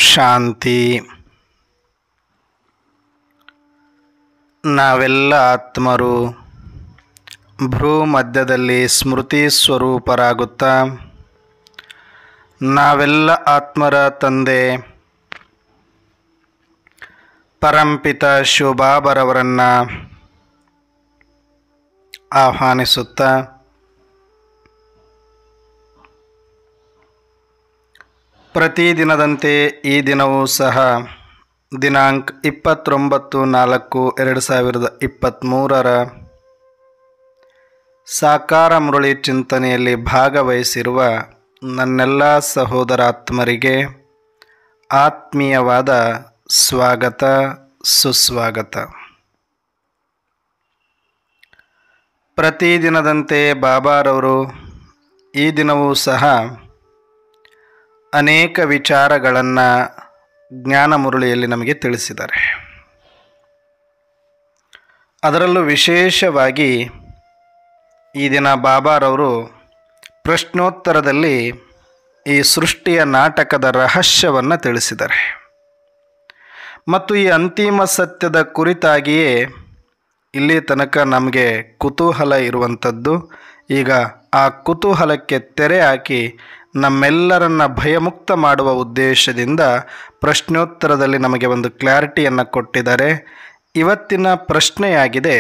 ಶಾಂತಿ. ನಾವೆಲ್ಲ ಆತ್ಮರು ಭ್ರೂ ಮಧ್ಯದಲ್ಲಿ ಸ್ಮೃತಿ ಸ್ವರೂಪರಾಗುತ್ತಾ ನಾವೆಲ್ಲ ಆತ್ಮರ ತಂದೆ ಪರಂಪಿತ ಶಿವಬಾಬರವರನ್ನು ಆಹ್ವಾನಿಸುತ್ತಾ ಪ್ರತಿದಿನದಂತೆ ಈ ದಿನವೂ ಸಹ ದಿನಾಂಕ 29/4/2023 ಸಾಕಾರ ಮುರಳಿ ಚಿಂತನೆಯಲ್ಲಿ ಭಾಗವಹಿಸಿರುವ ನನ್ನೆಲ್ಲ ಸಹೋದರಾತ್ಮರಿಗೆ ಆತ್ಮೀಯವಾದ ಸ್ವಾಗತ, ಸುಸ್ವಾಗತ. ಪ್ರತಿದಿನದಂತೆ ಬಾಬಾರವರು ಈ ದಿನವೂ ಸಹ ಅನೇಕ ವಿಚಾರಗಳನ್ನು ಜ್ಞಾನ ಮುರಳಿಯಲ್ಲಿ ನಮಗೆ ತಿಳಿಸಿದ್ದಾರೆ. ಅದರಲ್ಲೂ ವಿಶೇಷವಾಗಿ ಈ ದಿನ ಬಾಬಾರವರು ಪ್ರಶ್ನೋತ್ತರದಲ್ಲಿ ಈ ಸೃಷ್ಟಿಯ ನಾಟಕದ ರಹಸ್ಯವನ್ನು ತಿಳಿಸಿದ್ದಾರೆ ಮತ್ತು ಈ ಅಂತಿಮ ಸತ್ಯದ ಕುರಿತಾಗಿಯೇ ಇಲ್ಲಿ ತನಕ ನಮಗೆ ಕುತೂಹಲ ಇರುವಂಥದ್ದು. ಈಗ ಆ ಕುತೂಹಲಕ್ಕೆ ತೆರೆ ಹಾಕಿ ನಮ್ಮೆಲ್ಲರನ್ನ ಭಯಮುಕ್ತ ಮಾಡುವ ಉದ್ದೇಶದಿಂದ ಪ್ರಶ್ನೋತ್ತರದಲ್ಲಿ ನಮಗೆ ಒಂದು ಕ್ಲಾರಿಟಿಯನ್ನು ಕೊಟ್ಟಿದ್ದಾರೆ. ಇವತ್ತಿನ ಪ್ರಶ್ನೆಯಾಗಿದೆ,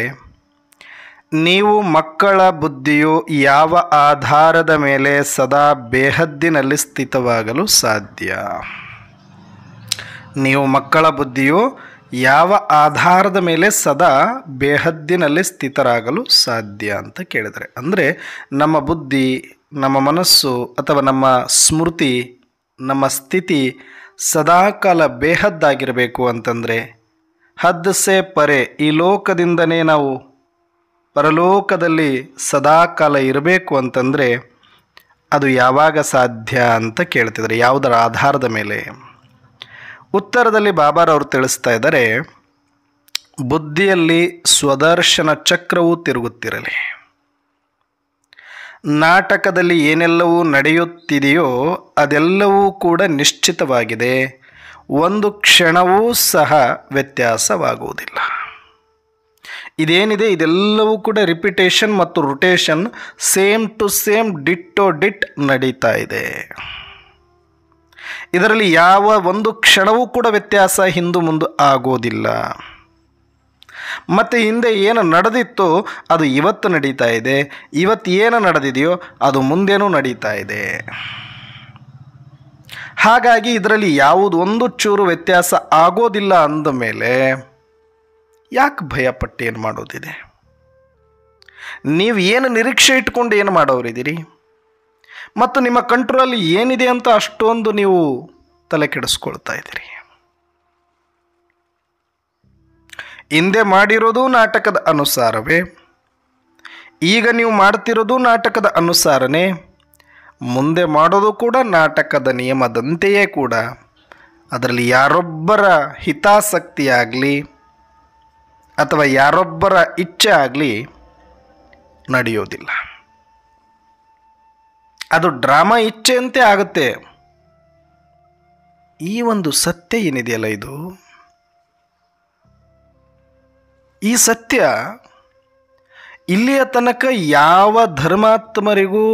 ನೀವು ಮಕ್ಕಳ ಬುದ್ಧಿಯು ಯಾವ ಆಧಾರದ ಮೇಲೆ ಸದಾ ಬೇಹದ್ದಿನಲ್ಲಿ ಸ್ಥಿತವಾಗಲು ಸಾಧ್ಯ? ನೀವು ಮಕ್ಕಳ ಬುದ್ಧಿಯು ಯಾವ ಆಧಾರದ ಮೇಲೆ ಸದಾ ಬೇಹದ್ದಿನಲ್ಲಿ ಸ್ಥಿತರಾಗಲು ಸಾಧ್ಯ ಅಂತ ಕೇಳಿದರೆ, ಅಂದರೆ ನಮ್ಮ ಬುದ್ಧಿ, ನಮ್ಮ ಮನಸ್ಸು ಅಥವಾ ನಮ್ಮ ಸ್ಮೃತಿ, ನಮ್ಮ ಸ್ಥಿತಿ ಸದಾಕಾಲ ಬೇಹದ್ದಾಗಿರಬೇಕು ಅಂತಂದರೆ, ಹದ್ ಸೆ ಪರೆ, ಈ ಲೋಕದಿಂದನೇ ನಾವು ಪರಲೋಕದಲ್ಲಿ ಸದಾಕಾಲ ಇರಬೇಕು ಅಂತಂದರೆ ಅದು ಯಾವಾಗ ಸಾಧ್ಯ ಅಂತ ಕೇಳ್ತಿದ್ದಾರೆ. ಯಾವುದರ ಆಧಾರದ ಮೇಲೆ? ಉತ್ತರದಲ್ಲಿ ಬಾಬಾರವರು ತಿಳಿಸ್ತಾ ಇದ್ದಾರೆ, ಬುದ್ಧಿಯಲ್ಲಿ ಸ್ವದರ್ಶನ ಚಕ್ರವು ತಿರುಗುತ್ತಿರಲಿ. ನಾಟಕದಲ್ಲಿ ಏನೆಲ್ಲವೂ ನಡೆಯುತ್ತಿದೆಯೋ ಅದೆಲ್ಲವೂ ಕೂಡ ನಿಶ್ಚಿತವಾಗಿದೆ, ಒಂದು ಕ್ಷಣವೂ ಸಹ ವ್ಯತ್ಯಾಸವಾಗುವುದಿಲ್ಲ. ಇದೇನಿದೆ ಇದೆಲ್ಲವೂ ಕೂಡ ರಿಪಿಟೇಷನ್ ಮತ್ತು rotation, same to same, ditto ditto ನಡೀತಾ ಇದೆ. ಇದರಲ್ಲಿ ಯಾವ ಒಂದು ಕ್ಷಣವೂ ಕೂಡ ವ್ಯತ್ಯಾಸ ಹಿಂದು ಮುಂದೆ ಆಗೋದಿಲ್ಲ. ಮತ್ತು ಹಿಂದೆ ಏನು ನಡೆದಿತ್ತೋ ಅದು ಇವತ್ತು ನಡೀತಾ ಇದೆ, ಇವತ್ತು ಏನು ನಡೆದಿದೆಯೋ ಅದು ಮುಂದೇನೂ ನಡೀತಾ ಇದೆ. ಹಾಗಾಗಿ ಇದರಲ್ಲಿ ಯಾವುದು ಒಂದು ಚೂರು ವ್ಯತ್ಯಾಸ ಆಗೋದಿಲ್ಲ ಅಂದ ಮೇಲೆ ಯಾಕೆ ಭಯಪಟ್ಟು ಏನು ಮಾಡೋದಿದೆ? ನೀವು ಏನು ನಿರೀಕ್ಷೆ ಇಟ್ಕೊಂಡು ಏನು ಮಾಡೋರಿದ್ದೀರಿ? ಮತ್ತು ನಿಮ್ಮ ಕಂಟ್ರೋಲಲ್ಲಿ ಏನಿದೆ ಅಂತ ಅಷ್ಟೊಂದು ನೀವು ತಲೆ ಕೆಡಿಸ್ಕೊಳ್ತಾ ಇದ್ದೀರಿ. ಹಿಂದೆ ಮಾಡಿರೋದು ನಾಟಕದ ಅನುಸಾರವೇ, ಈಗ ನೀವು ಮಾಡ್ತಿರೋದು ನಾಟಕದ ಅನುಸಾರನೇ, ಮುಂದೆ ಮಾಡೋದು ಕೂಡ ನಾಟಕದ ನಿಯಮದಂತೆಯೇ ಕೂಡ. ಅದರಲ್ಲಿ ಯಾರೊಬ್ಬರ ಹಿತಾಸಕ್ತಿ ಆಗಲಿ ಅಥವಾ ಯಾರೊಬ್ಬರ ಇಚ್ಛೆ ಆಗಲಿ ನಡೆಯೋದಿಲ್ಲ. ಅದು ಡ್ರಾಮಾ ಇಚ್ಛೆಯಂತೆ ಆಗುತ್ತೆ. ಈ ಒಂದು ಸತ್ಯ ಏನಿದೆಯಲ್ಲ, ಈ ಸತ್ಯ ಇಲ್ಲಿಯ ತನಕ ಯಾವ ಧರ್ಮಾತ್ಮರಿಗೂ,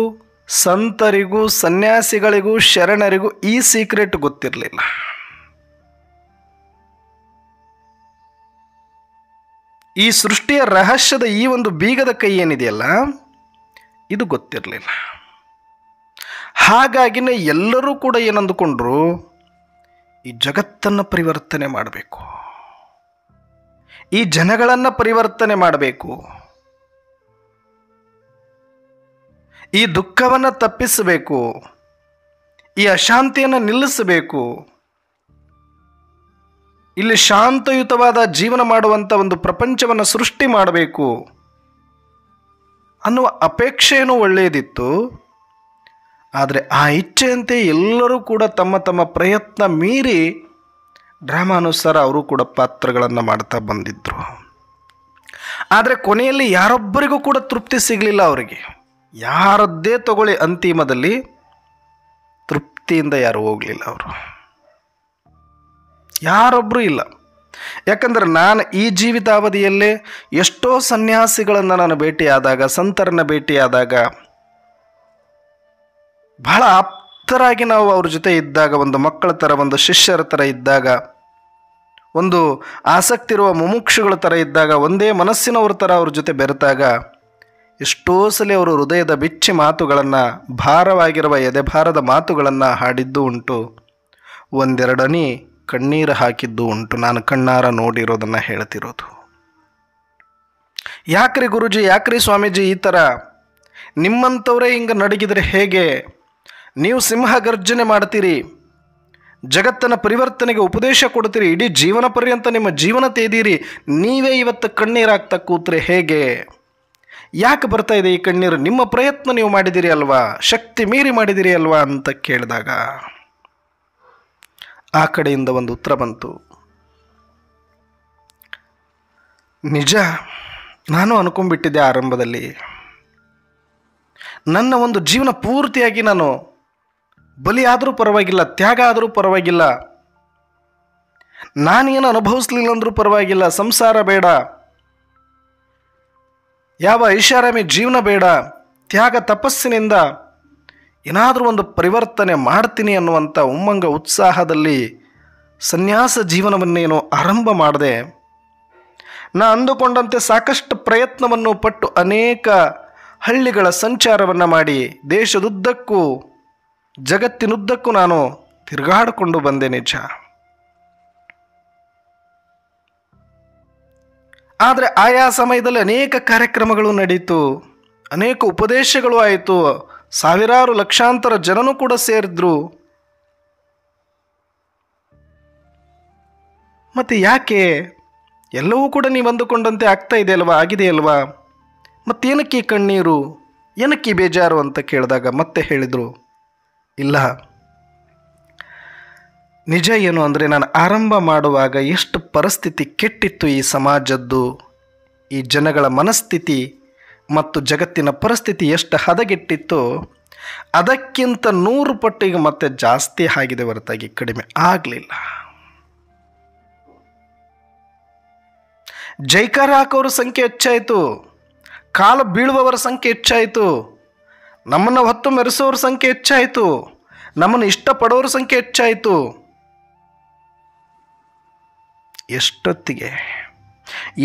ಸಂತರಿಗೂ, ಸನ್ಯಾಸಿಗಳಿಗೂ, ಶರಣರಿಗೂ ಈ ಸೀಕ್ರೆಟ್ ಗೊತ್ತಿರಲಿಲ್ಲ. ಈ ಸೃಷ್ಟಿಯ ರಹಸ್ಯದ ಈ ಒಂದು ಬೀಗದ ಕೈ ಏನಿದೆಯಲ್ಲ, ಇದು ಗೊತ್ತಿರಲಿಲ್ಲ. ಹಾಗಾಗಿನೇ ಎಲ್ಲರೂ ಕೂಡ ಏನಂದುಕೊಂಡ್ರು, ಈ ಜಗತ್ತನ್ನು ಪರಿವರ್ತನೆ ಮಾಡಬೇಕು, ಈ ಜನಗಳನ್ನು ಪರಿವರ್ತನೆ ಮಾಡಬೇಕು, ಈ ದುಃಖವನ್ನು ತಪ್ಪಿಸಬೇಕು, ಈ ಅಶಾಂತಿಯನ್ನು ನಿಲ್ಲಿಸಬೇಕು, ಇಲ್ಲಿ ಶಾಂತಯುತವಾದ ಜೀವನ ಮಾಡುವಂಥ ಒಂದು ಪ್ರಪಂಚವನ್ನು ಸೃಷ್ಟಿ ಮಾಡಬೇಕು ಅನ್ನುವ ಅಪೇಕ್ಷೆಯೂ ಒಳ್ಳೆಯದಿತ್ತು. ಆದರೆ ಆ ಇಚ್ಛೆಯಂತೆ ಎಲ್ಲರೂ ಕೂಡ ತಮ್ಮ ತಮ್ಮ ಪ್ರಯತ್ನ ಮೀರಿ ಡ್ರಾಮಾನುಸಾರ ಅವರು ಕೂಡ ಪಾತ್ರಗಳನ್ನು ಮಾಡ್ತಾ ಬಂದಿದ್ದರು. ಆದರೆ ಕೊನೆಯಲ್ಲಿ ಯಾರೊಬ್ಬರಿಗೂ ಕೂಡ ತೃಪ್ತಿ ಸಿಗಲಿಲ್ಲ. ಅವರಿಗೆ ಯಾರದ್ದೇ ತಗೊಳ್ಳಿ, ಅಂತಿಮದಲ್ಲಿ ತೃಪ್ತಿಯಿಂದ ಯಾರು ಹೋಗಲಿಲ್ಲ ಅವರು. ಯಾರೊಬ್ಬರೂ ಇಲ್ಲ. ಯಾಕಂದರೆ ನಾನು ಈ ಜೀವಿತಾವಧಿಯಲ್ಲೇ ಎಷ್ಟೋ ಸನ್ಯಾಸಿಗಳನ್ನು ನಾನು ಭೇಟಿಯಾದಾಗ, ಸಂತರನ್ನ ಭೇಟಿಯಾದಾಗ, ಬಹಳ ಆಪ್ತರಾಗಿ ನಾವು ಅವ್ರ ಜೊತೆ ಇದ್ದಾಗ, ಒಂದು ಮಕ್ಕಳ ಥರ, ಒಂದು ಶಿಷ್ಯರ ಥರ ಇದ್ದಾಗ, ಒಂದು ಆಸಕ್ತಿ ಇರುವ ಮುಮುಕ್ಷುಗಳ ಥರ ಇದ್ದಾಗ, ಒಂದೇ ಮನಸ್ಸಿನವ್ರ ಥರ ಅವ್ರ ಜೊತೆ ಬೆರೆತಾಗ ಎಷ್ಟೋ ಸಲ ಅವರು ಹೃದಯದ ಬಿಚ್ಚಿ ಮಾತುಗಳನ್ನು, ಭಾರವಾಗಿರುವ ಎದೆಭಾರದ ಮಾತುಗಳನ್ನು ಹಾಡಿದ್ದು ಉಂಟು. ಒಂದೆರಡನಿ ಕಣ್ಣೀರು ಹಾಕಿದ್ದು ಉಂಟು. ನಾನು ಕಣ್ಣಾರ ನೋಡಿರೋದನ್ನು ಹೇಳ್ತಿರೋದು. ಯಾಕ್ರಿ ಗುರುಜಿ, ಯಾಕ್ರಿ ಸ್ವಾಮೀಜಿ ಈ ಥರ? ನಿಮ್ಮಂಥವರೇ ಹಿಂಗೆ ನಡಗಿದರೆ ಹೇಗೆ? ನೀವು ಸಿಂಹ ಗರ್ಜನೆ ಮಾಡ್ತೀರಿ, ಜಗತ್ತನ ಪರಿವರ್ತನೆಗೆ ಉಪದೇಶ ಕೊಡ್ತೀರಿ, ಇಡೀ ಜೀವನ ಪರ್ಯಂತ ನಿಮ್ಮ ಜೀವನ ತೇದೀರಿ, ನೀವೇ ಇವತ್ತು ಕಣ್ಣೀರಾಗ್ತಾ ಕೂತ್ರೆ ಹೇಗೆ? ಯಾಕೆ ಬರ್ತಾ ಇದೆ ಈ ಕಣ್ಣೀರು? ನಿಮ್ಮ ಪ್ರಯತ್ನ ನೀವು ಮಾಡಿದಿರಿ ಅಲ್ವಾ, ಶಕ್ತಿ ಮೀರಿ ಮಾಡಿದಿರಿ ಅಲ್ವಾ ಅಂತ ಕೇಳಿದಾಗ ಆ ಕಡೆಯಿಂದ ಒಂದು ಉತ್ತರ ಬಂತು. ನಿಜ, ನಾನು ಅನ್ಕೊಂಡ್ಬಿಟ್ಟಿದ್ದೆ ಆರಂಭದಲ್ಲಿ, ನನ್ನ ಒಂದು ಜೀವನ ಪೂರ್ತಿಯಾಗಿ ನಾನು ಬಲಿ ಆದರೂ ಪರವಾಗಿಲ್ಲ, ತ್ಯಾಗ ಆದರೂ ಪರವಾಗಿಲ್ಲ, ನಾನೇನು ಅನುಭವಿಸ್ಲಿಲ್ಲ ಅಂದರೂ ಪರವಾಗಿಲ್ಲ, ಸಂಸಾರ ಬೇಡ, ಯಾವ ಐಷಾರಾಮಿ ಜೀವನ ಬೇಡ, ತ್ಯಾಗ ತಪಸ್ಸಿನಿಂದ ಏನಾದರೂ ಒಂದು ಪರಿವರ್ತನೆ ಮಾಡ್ತೀನಿ ಅನ್ನುವಂಥ ಉಮ್ಮಂಗ ಉತ್ಸಾಹದಲ್ಲಿ ಸನ್ಯಾಸ ಜೀವನವನ್ನೇನು ಆರಂಭ ಮಾಡಿದೆ. ನಾ ಅಂದುಕೊಂಡಂತೆ ಸಾಕಷ್ಟು ಪ್ರಯತ್ನವನ್ನು ಪಟ್ಟು ಅನೇಕ ಹಳ್ಳಿಗಳ ಸಂಚಾರವನ್ನು ಮಾಡಿ ದೇಶದುದ್ದಕ್ಕೂ ಜಗತ್ತಿನುದ್ದಕ್ಕೂ ನಾನು ತಿರುಗಾಡಿಕೊಂಡು ಬಂದೆ ನಿಜ. ಆದರೆ ಆಯಾ ಸಮಯದಲ್ಲಿ ಅನೇಕ ಕಾರ್ಯಕ್ರಮಗಳು ನಡೀತು, ಅನೇಕ ಉಪದೇಶಗಳು ಆಯಿತು, ಸಾವಿರಾರು ಲಕ್ಷಾಂತರ ಜನನೂ ಕೂಡ ಸೇರಿದ್ರು. ಮತ್ತು ಯಾಕೆ ಎಲ್ಲವೂ ಕೂಡ ನೀವು ಅಂದುಕೊಂಡಂತೆ ಆಗ್ತಾ ಇದೆ ಅಲ್ವಾ, ಆಗಿದೆ ಅಲ್ವಾ, ಮತ್ತೇನಕ್ಕೆ ಈ ಕಣ್ಣೀರು, ಏನಕ್ಕೆ ಈ ಬೇಜಾರು ಅಂತ ಕೇಳಿದಾಗ ಮತ್ತೆ ಹೇಳಿದರು, ಇಲ್ಲ, ನಿಜ ಏನು ಅಂದರೆ ನಾನು ಆರಂಭ ಮಾಡುವಾಗ ಎಷ್ಟು ಪರಿಸ್ಥಿತಿ ಕೆಟ್ಟಿತ್ತು ಈ ಸಮಾಜದ್ದು, ಈ ಜನಗಳ ಮನಸ್ಥಿತಿ ಮತ್ತು ಜಗತ್ತಿನ ಪರಿಸ್ಥಿತಿ ಎಷ್ಟು ಹದಗೆಟ್ಟಿತ್ತು, ಅದಕ್ಕಿಂತ 100 ಪಟ್ಟಿಗೆ ಮತ್ತೆ ಜಾಸ್ತಿ ಆಗಿದೆ ಹೊರತಾಗಿ ಕಡಿಮೆ ಆಗಲಿಲ್ಲ. ಜೈಕಾರ ಹಾಕೋರ ಸಂಖ್ಯೆ ಹೆಚ್ಚಾಯಿತು, ಕಾಲು ಬೀಳುವವರ ಸಂಖ್ಯೆ ಹೆಚ್ಚಾಯಿತು, ನಮ್ಮನ್ನು ಹೊತ್ತು ಮೆರೆಸೋರ ಸಂಖ್ಯೆ ಹೆಚ್ಚಾಯಿತು, ನಮ್ಮನ್ನು ಇಷ್ಟಪಡೋರ ಸಂಖ್ಯೆ ಹೆಚ್ಚಾಯಿತು.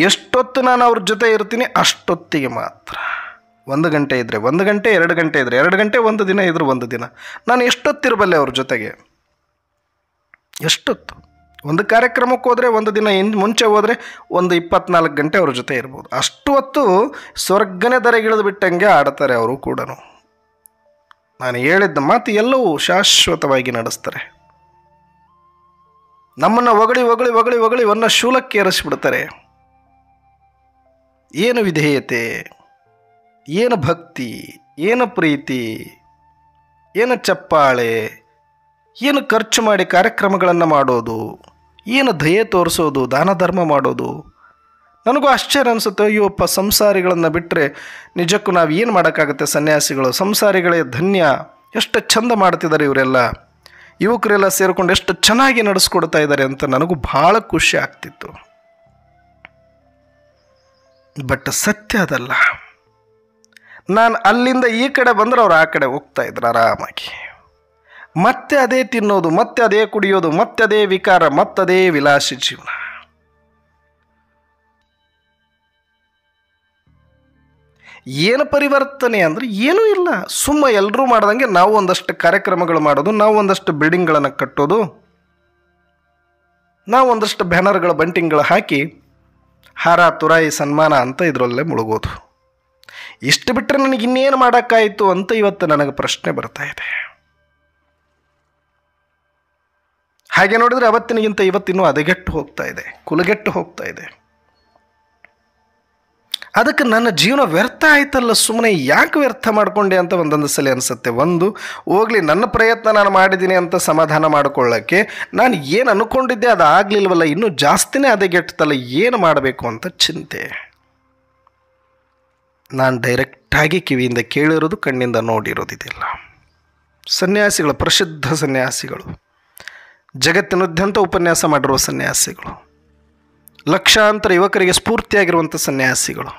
ಎಷ್ಟೊತ್ತು ನಾನು ಅವ್ರ ಜೊತೆ ಇರ್ತೀನಿ ಅಷ್ಟೊತ್ತಿಗೆ ಮಾತ್ರ. 1 ಗಂಟೆ ಇದ್ದರೆ 1 ಗಂಟೆ, 2 ಗಂಟೆ ಇದ್ದರೆ 2 ಗಂಟೆ, 1 ದಿನ ಇದ್ರೆ 1 ದಿನ, ನಾನು ಎಷ್ಟೊತ್ತಿರಬಲ್ಲೆ ಅವ್ರ ಜೊತೆಗೆ? ಎಷ್ಟೊತ್ತು? ಒಂದು ಕಾರ್ಯಕ್ರಮಕ್ಕೆ ಹೋದರೆ 1 ದಿನ ಮುಂಚೆ ಹೋದರೆ ಒಂದು 24 ಗಂಟೆ ಅವ್ರ ಜೊತೆ ಇರ್ಬೋದು. ಅಷ್ಟು ಹೊತ್ತು ಸ್ವರ್ಗನೇ ದರೆಗಿಳಿದು ಬಿಟ್ಟಂಗೆ ಆಡ್ತಾರೆ ಅವರು ಕೂಡ. ನಾನು ಹೇಳಿದ್ದ ಮಾತು ಎಲ್ಲವೂ ಶಾಶ್ವತವಾಗಿ ನಡೆಸ್ತಾರೆ. ನಮ್ಮನ್ನು ಹೊಗಳಿ ಹೊಗಳಿ ಹೊಗಳಿ ಹೊಗಳಿ ಒನ್ನ ಶೂಲಕ್ಕೆ ಏರಿಸಿಬಿಡ್ತಾರೆ. ಏನು ವಿಧೇಯತೆ, ಏನು ಭಕ್ತಿ, ಏನು ಪ್ರೀತಿ, ಏನು ಚಪ್ಪಾಳೆ, ಏನು ಖರ್ಚು ಮಾಡಿ ಕಾರ್ಯಕ್ರಮಗಳನ್ನು ಮಾಡೋದು, ಏನು ದಯೆ ತೋರಿಸೋದು, ದಾನ ಧರ್ಮ ಮಾಡೋದು. ನನಗೂ ಆಶ್ಚರ್ಯ ಅನಿಸುತ್ತೆ, ಅಯ್ಯೋಪ್ಪ, ಸಂಸಾರಿಗಳನ್ನು ಬಿಟ್ಟರೆ ನಿಜಕ್ಕೂ ನಾವು ಏನು ಮಾಡೋಕ್ಕಾಗುತ್ತೆ? ಸನ್ಯಾಸಿಗಳು ಸಂಸಾರಿಗಳೇ ಧನ್ಯ, ಎಷ್ಟು ಚಂದ ಮಾಡ್ತಿದ್ದಾರೆ ಇವರೆಲ್ಲ, ಯುವಕರೆಲ್ಲ ಸೇರಿಕೊಂಡು ಎಷ್ಟು ಚೆನ್ನಾಗಿ ನಡೆಸ್ಕೊಡ್ತಾ ಇದ್ದಾರೆ ಅಂತ ನನಗೂ ಭಾಳ ಖುಷಿ ಆಗ್ತಿತ್ತು. ಬಟ್ ಸತ್ಯ ಅದಲ್ಲ. ನಾನು ಅಲ್ಲಿಂದ ಈ ಕಡೆ ಬಂದರೆ ಅವ್ರು ಆ ಕಡೆ ಹೋಗ್ತಾ ಇದ್ರು ಆರಾಮಾಗಿ. ಮತ್ತೆ ಅದೇ ತಿನ್ನೋದು, ಮತ್ತೆ ಅದೇ ಕುಡಿಯೋದು, ಮತ್ತೆ ಅದೇ ವಿಕಾರ, ಮತ್ತದೇ ವಿಲಾಸಿ ಜೀವನ. ಏನು ಪರಿವರ್ತನೆ ಅಂದರೆ ಏನೂ ಇಲ್ಲ. ಸುಮ್ಮ ಎಲ್ಲರೂ ಮಾಡ್ದಂಗೆ ನಾವು ಒಂದಷ್ಟು ಕಾರ್ಯಕ್ರಮಗಳು ಮಾಡೋದು, ನಾವು ಒಂದಷ್ಟು ಬಿಲ್ಡಿಂಗ್ಗಳನ್ನು ಕಟ್ಟೋದು, ನಾವು ಒಂದಷ್ಟು ಬ್ಯಾನರ್ಗಳ ಬಂಟಿಂಗ್ಗಳು ಹಾಕಿ ಹಾರ ತುರಾಯಿ ಸನ್ಮಾನ ಅಂತ ಇದರಲ್ಲೇ ಮುಳುಗೋದು. ಇಷ್ಟು ಬಿಟ್ಟರೆ ನನಗೆ ಇನ್ನೇನು ಮಾಡೋಕ್ಕಾಯಿತು ಅಂತ ಇವತ್ತು ನನಗೆ ಪ್ರಶ್ನೆ ಬರ್ತಾ ಇದೆ. ಹಾಗೆ ನೋಡಿದರೆ ಅವತ್ತಿನಿಗಿಂತ ಇವತ್ತಿನ್ನೂ ಹದಗೆಟ್ಟು ಹೋಗ್ತಾ ಇದೆ, ಕುಲಗೆಟ್ಟು ಹೋಗ್ತಾ ಇದೆ. ಅದಕ್ಕೆ ನನ್ನ ಜೀವನ ವ್ಯರ್ಥ ಆಯ್ತಲ್ಲ, ಸುಮ್ಮನೆ ಯಾಕೆ ವ್ಯರ್ಥ ಮಾಡಿಕೊಂಡೆ ಅಂತ ಒಂದೊಂದು ಸಲ ಅನಿಸುತ್ತೆ. ಒಂದು ಹೋಗಲಿ, ನನ್ನ ಪ್ರಯತ್ನ ನಾನು ಮಾಡಿದ್ದೀನಿ ಅಂತ ಸಮಾಧಾನ ಮಾಡಿಕೊಳ್ಳೋಕ್ಕೆ, ನಾನು ಏನು ಅಂದ್ಕೊಂಡಿದ್ದೆ ಅದು ಆಗಲಿಲ್ವಲ್ಲ, ಇನ್ನೂ ಜಾಸ್ತಿನೇ ಹದಗೆಟ್ಟಲ್ಲ, ಏನು ಮಾಡಬೇಕು ಅಂತ ಚಿಂತೆ. ನಾನು ಡೈರೆಕ್ಟಾಗಿ ಕಿವಿಯಿಂದ ಕೇಳಿರೋದು, ಕಣ್ಣಿಂದ ನೋಡಿರೋದಿದೆಲ್ಲ. ಸನ್ಯಾಸಿಗಳು, ಪ್ರಸಿದ್ಧ ಸನ್ಯಾಸಿಗಳು, ಜಗತ್ತಿನಾದ್ಯಂತ ಉಪನ್ಯಾಸ ಮಾಡಿರುವ ಸನ್ಯಾಸಿಗಳು, ಲಕ್ಷಾಂತರ ಯುವಕರಿಗೆ ಸ್ಫೂರ್ತಿಯಾಗಿರುವಂಥ ಸನ್ಯಾಸಿಗಳು,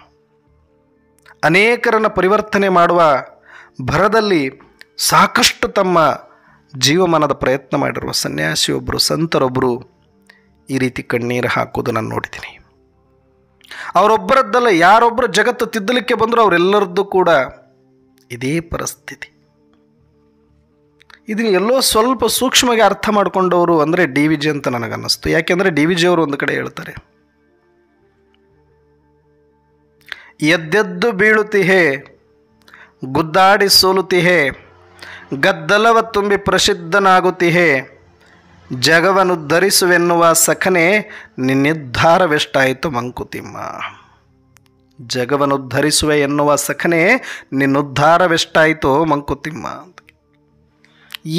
ಅನೇಕರನ್ನು ಪರಿವರ್ತನೆ ಮಾಡುವ ಭರದಲ್ಲಿ ಸಾಕಷ್ಟು ತಮ್ಮ ಜೀವಮಾನದ ಪ್ರಯತ್ನ ಮಾಡಿರುವ ಸನ್ಯಾಸಿಯೊಬ್ಬರು, ಸಂತರೊಬ್ಬರು ಈ ರೀತಿ ಕಣ್ಣೀರು ಹಾಕೋದು ನಾನು ನೋಡಿದ್ದೀನಿ. ಅವರೊಬ್ಬರದ್ದಲ್ಲ, ಯಾರೊಬ್ಬರು ಜಗತ್ತು ತಿದ್ದಲಿಕ್ಕೆ ಬಂದರೂ ಅವರೆಲ್ಲರದ್ದು ಕೂಡ ಇದೇ ಪರಿಸ್ಥಿತಿ. ಇದನ್ನು ಎಲ್ಲೋ ಸ್ವಲ್ಪ ಸೂಕ್ಷ್ಮವಾಗಿ ಅರ್ಥ ಮಾಡಿಕೊಂಡವರು ಅಂದರೆ ಡಿ ವಿ ಜಿ ಅಂತ ನನಗನ್ನಿಸ್ತು. ಯಾಕೆಂದರೆ ಡಿ ವಿ ಜಿ ಅವರು ಒಂದು ಕಡೆ ಹೇಳ್ತಾರೆ, ಎದ್ದೆದ್ದು ಬೀಳುತ್ತಿಹೆ, ಗುದ್ದಾಡಿ ಸೋಲುತ್ತಿಹೆ, ಗದ್ದಲವ ತುಂಬಿ ಪ್ರಸಿದ್ಧನಾಗುತ್ತಿಹೆ, ಜಗವನ್ನುದ್ಧರಿಸುವೆನ್ನುವ ಸಖನೆ ನಿನ್ನುದ್ಧಾರವೆಷ್ಟಾಯಿತು ಮಂಕುತಿಮ್ಮ. ಜಗವನ್ನುದ್ಧರಿಸುವೆ ಎನ್ನುವ ಸಖನೆ ನಿನ್ನುದ್ಧಾರವೆಷ್ಟಾಯಿತು ಮಂಕುತಿಮ್ಮ.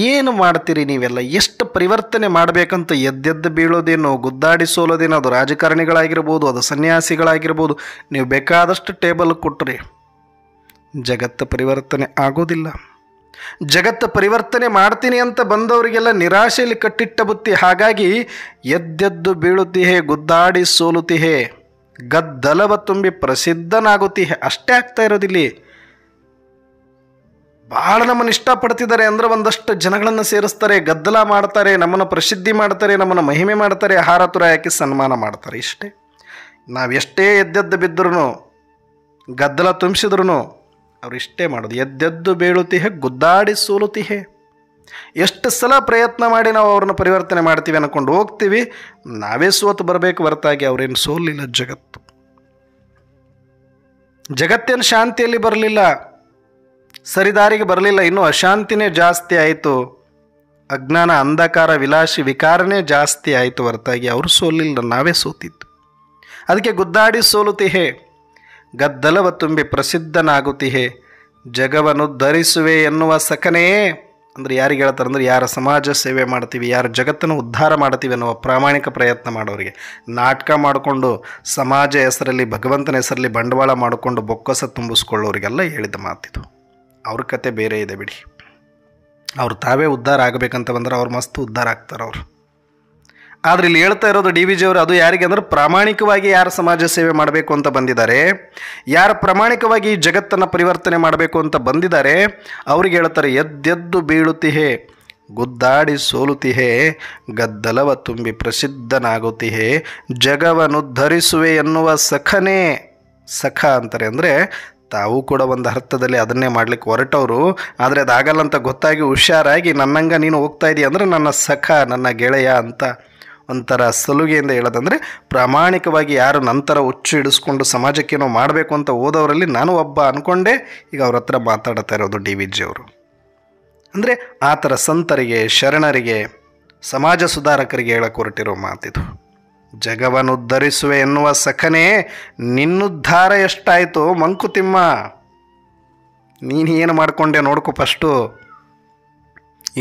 ಏನು ಮಾಡ್ತೀರಿ ನೀವೆಲ್ಲ? ಎಷ್ಟು ಪರಿವರ್ತನೆ ಮಾಡಬೇಕಂತ ಎದ್ದೆದ್ದು ಬೀಳೋದೇನೋ, ಗುದ್ದಾಡಿ ಸೋಲೋದೇನೋ, ಅದು ರಾಜಕಾರಣಿಗಳಾಗಿರ್ಬೋದು, ಅದು ಸನ್ಯಾಸಿಗಳಾಗಿರ್ಬೋದು, ನೀವು ಬೇಕಾದಷ್ಟು ಟೇಬಲ್ ಕೊಟ್ಟರೆ ಜಗತ್ತು ಪರಿವರ್ತನೆ ಆಗೋದಿಲ್ಲ. ಜಗತ್ತು ಪರಿವರ್ತನೆ ಮಾಡ್ತೀನಿ ಅಂತ ಬಂದವರಿಗೆಲ್ಲ ನಿರಾಶೆಯಲ್ಲಿ ಕಟ್ಟಿಟ್ಟ ಬುತ್ತಿ. ಹಾಗಾಗಿ ಎದ್ದೆದ್ದು ಬೀಳುತ್ತಿಹೆ, ಗುದ್ದಾಡಿ ಸೋಲುತ್ತಿಹೆ, ಗದ್ದಲವ ತುಂಬಿ ಪ್ರಸಿದ್ಧನಾಗುತ್ತಿಹೆ. ಅಷ್ಟೇ ಆಗ್ತಾ ಇರೋದಿಲ್ಲಿ. ಭಾಳ ನಮ್ಮನ್ನು ಇಷ್ಟಪಡ್ತಿದ್ದಾರೆ ಅಂದರೆ ಒಂದಷ್ಟು ಜನಗಳನ್ನು ಸೇರಿಸ್ತಾರೆ, ಗದ್ದಲ ಮಾಡ್ತಾರೆ, ನಮ್ಮನ್ನು ಪ್ರಸಿದ್ಧಿ ಮಾಡ್ತಾರೆ, ನಮ್ಮನ್ನು ಮಹಿಮೆ ಮಾಡ್ತಾರೆ, ಹಾರ ತುರ ಹಾಕಿ ಸನ್ಮಾನ ಮಾಡ್ತಾರೆ. ಇಷ್ಟೇ. ನಾವೆಷ್ಟೇ ಎದ್ದೆದ್ದು ಬಿದ್ದರೂ, ಗದ್ದಲ ತುಂಬಿಸಿದ್ರು ಅವ್ರು ಇಷ್ಟೇ ಮಾಡೋದು. ಎದ್ದೆದ್ದು ಬೀಳುತ್ತಿಹೆ, ಗುದ್ದಾಡಿ ಸೋಲುತ್ತಿಹೆ. ಎಷ್ಟು ಸಲ ಪ್ರಯತ್ನ ಮಾಡಿ ನಾವು ಅವ್ರನ್ನ ಪರಿವರ್ತನೆ ಮಾಡ್ತೀವಿ ಅಂದ್ಕೊಂಡು ಹೋಗ್ತೀವಿ, ನಾವೇ ಸೋತು ಬರಬೇಕು ಹೊರತಾಗಿ ಅವರೇನು ಸೋಲಿಲ್ಲ. ಜಗತ್ತೇನು ಶಾಂತಿಯಲ್ಲಿ ಬರಲಿಲ್ಲ, ಸರಿದಾರಿಗೆ ಬರಲಿಲ್ಲ, ಇನ್ನೂ ಅಶಾಂತಿನೇ ಜಾಸ್ತಿ ಆಯಿತು. ಅಜ್ಞಾನ, ಅಂಧಕಾರ, ವಿಲಾಸಿ ವಿಕಾರನೇ ಜಾಸ್ತಿ ಆಯಿತು ಹೊರತಾಗಿ ಅವರು ಸೋಲಿಲ್ಲ, ನಾವೇ ಸೋತಿದ್ದು. ಅದಕ್ಕೆ ಗುದ್ದಾಡಿ ಸೋಲುತ್ತಿಹೆ, ಗದ್ದಲವ ತುಂಬಿ ಪ್ರಸಿದ್ಧನಾಗುತ್ತಿಹೆ, ಜಗವನ್ನು ಧರಿಸುವೆ ಎನ್ನುವ ಸಖನೇ. ಅಂದರೆ ಯಾರಿಗೆ ಹೇಳ್ತಾರೆ ಅಂದರೆ ಯಾರ ಸಮಾಜ ಸೇವೆ ಮಾಡ್ತೀವಿ, ಯಾರ ಜಗತ್ತನ್ನು ಉದ್ಧಾರ ಮಾಡ್ತೀವಿ ಅನ್ನುವ ಪ್ರಾಮಾಣಿಕ ಪ್ರಯತ್ನ ಮಾಡೋರಿಗೆ. ನಾಟಕ ಮಾಡಿಕೊಂಡು ಸಮಾಜ ಹೆಸರಲ್ಲಿ, ಭಗವಂತನ ಹೆಸರಲ್ಲಿ ಬಂಡವಾಳ ಮಾಡಿಕೊಂಡು ಬೊಕ್ಕಸ ತುಂಬಿಸ್ಕೊಳ್ಳೋರಿಗೆಲ್ಲ ಹೇಳಿದ ಮಾತಿದು. ಅವ್ರ ಕತೆ ಬೇರೆ ಇದೆ ಬಿಡಿ. ಅವ್ರು ತಾವೇ ಉದ್ಧಾರ ಆಗಬೇಕಂತ ಬಂದರೆ ಅವ್ರು ಮಸ್ತ್ ಉದ್ಧಾರ ಆಗ್ತಾರೆ ಅವರು. ಆದರೆ ಇಲ್ಲಿ ಹೇಳ್ತಾ ಇರೋದು ಡಿ ವಿ ಜಿ ಅವರು, ಅದು ಯಾರಿಗೆ ಅಂದರೆ ಪ್ರಾಮಾಣಿಕವಾಗಿ ಯಾರು ಸಮಾಜ ಸೇವೆ ಮಾಡಬೇಕು ಅಂತ ಬಂದಿದ್ದಾರೆ, ಯಾರು ಪ್ರಾಮಾಣಿಕವಾಗಿ ಈ ಜಗತ್ತನ್ನು ಪರಿವರ್ತನೆ ಮಾಡಬೇಕು ಅಂತ ಬಂದಿದ್ದಾರೆ, ಅವ್ರಿಗೆ ಹೇಳ್ತಾರೆ ಎದ್ದೆದ್ದು ಬೀಳುತ್ತಿಹೆ, ಗುದ್ದಾಡಿ ಸೋಲುತ್ತಿಹೆ, ಗದ್ದಲವ ತುಂಬಿ ಪ್ರಸಿದ್ಧನಾಗುತ್ತಿಹೆ, ಜಗವನ್ನುದ್ಧರಿಸುವೆ ಎನ್ನುವ ಸಖನೇ. ಸಖ ಅಂತಾರೆ ಅಂದರೆ ತಾವು ಕೂಡ ಒಂದು ಅರ್ಥದಲ್ಲಿ ಅದನ್ನೇ ಮಾಡ್ಲಿಕ್ಕೆ ಹೊರಟವರು. ಆದರೆ ಅದಾಗಲ್ಲ ಅಂತ ಗೊತ್ತಾಗಿ ಹುಷಾರಾಗಿ ನನ್ನಂಗೆ ನೀನು ಹೋಗ್ತಾ ಇದೀಯ ಅಂದರೆ ನನ್ನ ಸಖ, ನನ್ನ ಗೆಳೆಯ ಅಂತ ಒಂಥರ ಸಲುಗೆಯಿಂದ ಹೇಳೋದಂದರೆ ಪ್ರಾಮಾಣಿಕವಾಗಿ ಯಾರು ನಂತರ ಹುಚ್ಚು ಹಿಡಿಸ್ಕೊಂಡು ಸಮಾಜಕ್ಕೇನೋ ಮಾಡಬೇಕು ಅಂತ ಹೋದವರಲ್ಲಿ ನಾನು ಒಬ್ಬ ಅಂದ್ಕೊಂಡೇ ಈಗ ಅವ್ರ ಹತ್ರ ಮಾತಾಡ್ತಾ ಇರೋದು ಡಿ ವಿ ಜಿ ಅವರು. ಅಂದರೆ ಆ ಥರ ಸಂತರಿಗೆ, ಶರಣರಿಗೆ, ಸಮಾಜ ಸುಧಾರಕರಿಗೆ ಹೇಳಕ್ಕೆ ಹೊರಟಿರೋ ಮಾತಿದು. ಜಗವನ್ನುದ್ಧರಿಸುವೆ ಎನ್ನುವ ಸಖನೇ ನಿನ್ನುದ್ಧಾರ ಎಷ್ಟಾಯಿತು ಮಂಕುತಿಮ್ಮ. ನೀನು ಏನು ಮಾಡಿಕೊಂಡೆ ನೋಡ್ಕೊ. ಫಸ್ಟು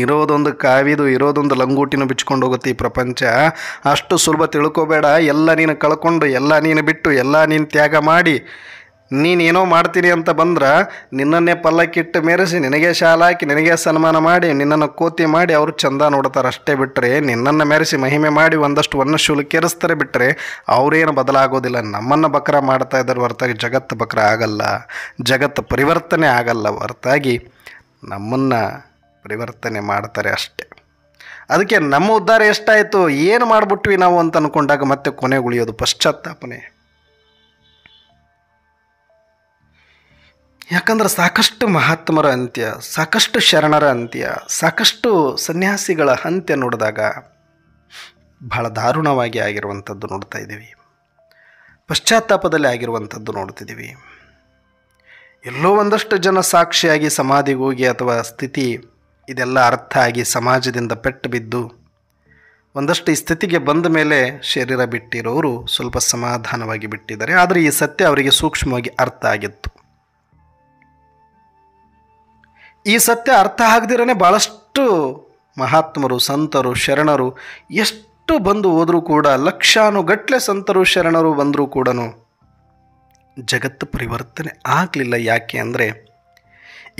ಇರೋದೊಂದು ಕಾವಿದು, ಇರೋದೊಂದು ಲಂಗೋಟಿನೂ ಬಿಚ್ಕೊಂಡು ಹೋಗುತ್ತೆ ಈ ಪ್ರಪಂಚ. ಅಷ್ಟು ಸುಲಭ ತಿಳ್ಕೊಬೇಡ. ಎಲ್ಲ ನೀನು ಕಳ್ಕೊಂಡು, ಎಲ್ಲ ನೀನು ಬಿಟ್ಟು, ಎಲ್ಲ ನೀನು ತ್ಯಾಗ ಮಾಡಿ ನೀನೇನೋ ಮಾಡ್ತೀನಿ ಅಂತ ಬಂದ್ರೆ ನಿನ್ನನ್ನೇ ಪಲ್ಲಕ್ಕಿಟ್ಟು ಮೆರೆಸಿ, ನಿನಗೆ ಶಾಲೆ ಹಾಕಿ, ನಿನಗೆ ಸನ್ಮಾನ ಮಾಡಿ, ನಿನ್ನನ್ನು ಕೋತಿ ಮಾಡಿ ಅವರು ಚಂದ ನೋಡ್ತಾರೆ. ಅಷ್ಟೇ ಬಿಟ್ಟರೆ ನಿನ್ನನ್ನು ಮೆರೆಸಿ ಮಹಿಮೆ ಮಾಡಿ ಒಂದಷ್ಟು ವನ್ನಶೂಲು ಕೆರೆಸ್ತಾರೆ. ಬಿಟ್ಟರೆ ಅವರೇನು ಬದಲಾಗೋದಿಲ್ಲ. ನಮ್ಮನ್ನು ಬಕ್ರ ಮಾಡ್ತಾ ಇದ್ದಾರೆ ಹೊರತಾಗಿ ಜಗತ್ತು ಬಕ್ರ ಆಗಲ್ಲ, ಜಗತ್ತು ಪರಿವರ್ತನೆ ಆಗಲ್ಲ ಹೊರತಾಗಿ ನಮ್ಮನ್ನು ಪರಿವರ್ತನೆ ಮಾಡ್ತಾರೆ ಅಷ್ಟೆ. ಅದಕ್ಕೆ ನಮ್ಮ ಉದ್ಧಾರ ಎಷ್ಟಾಯಿತು, ಏನು ಮಾಡಿಬಿಟ್ವಿ ನಾವು ಅಂತ ಅಂದ್ಕೊಂಡಾಗ ಮತ್ತೆ ಕೊನೆಗುಳಿಯೋದು ಪಶ್ಚಾತ್ತಾಪನೆ. ಯಾಕಂದ್ರೆ ಸಾಕಷ್ಟು ಮಹಾತ್ಮರ ಅಂತ್ಯ, ಸಾಕಷ್ಟು ಶರಣರ ಅಂತ್ಯ, ಸಾಕಷ್ಟು ಸನ್ಯಾಸಿಗಳ ಅಂತ್ಯ ನೋಡಿದಾಗ ಬಹಳ ದಾರುಣವಾಗಿ ಆಗಿರುವಂಥದ್ದು ನೋಡ್ತಾ ಇದ್ದೀವಿ. ಪಶ್ಚಾತ್ತಾಪದಲ್ಲಿ ಆಗಿರುವಂಥದ್ದು ನೋಡ್ತಿದ್ದೀವಿ. ಎಲ್ಲೋ ಒಂದಷ್ಟು ಜನ ಸಾಕ್ಷಿಯಾಗಿ ಸಮಾಧಿಗೆ ಹೋಗಿ ಅಥವಾ ಸ್ಥಿತಿ ಇದೆಲ್ಲ ಅರ್ಥ ಆಗಿ ಸಮಾಜದಿಂದ ಪೆಟ್ಟು ಬಿದ್ದು ಒಂದಷ್ಟು ಈ ಸ್ಥಿತಿಗೆ ಬಂದ ಮೇಲೆ ಶರೀರ ಬಿಟ್ಟಿರೋರು ಸ್ವಲ್ಪ ಸಮಾಧಾನವಾಗಿ ಬಿಟ್ಟಿದ್ದಾರೆ. ಆದರೆ ಈ ಸತ್ಯ ಅವರಿಗೆ ಸೂಕ್ಷ್ಮವಾಗಿ ಅರ್ಥ ಆಗಿತ್ತು. ಈ ಸತ್ಯ ಅರ್ಥ ಆಗದಿರೇ ಭಾಳಷ್ಟು ಮಹಾತ್ಮರು, ಸಂತರು, ಶರಣರು ಎಷ್ಟು ಬಂದು ಹೋದರೂ ಕೂಡ, ಲಕ್ಷಾನುಗಟ್ಟಲೆ ಸಂತರು ಶರಣರು ಬಂದರೂ ಕೂಡ ಜಗತ್ತು ಪರಿವರ್ತನೆ ಆಗಲಿಲ್ಲ. ಯಾಕೆ ಅಂದರೆ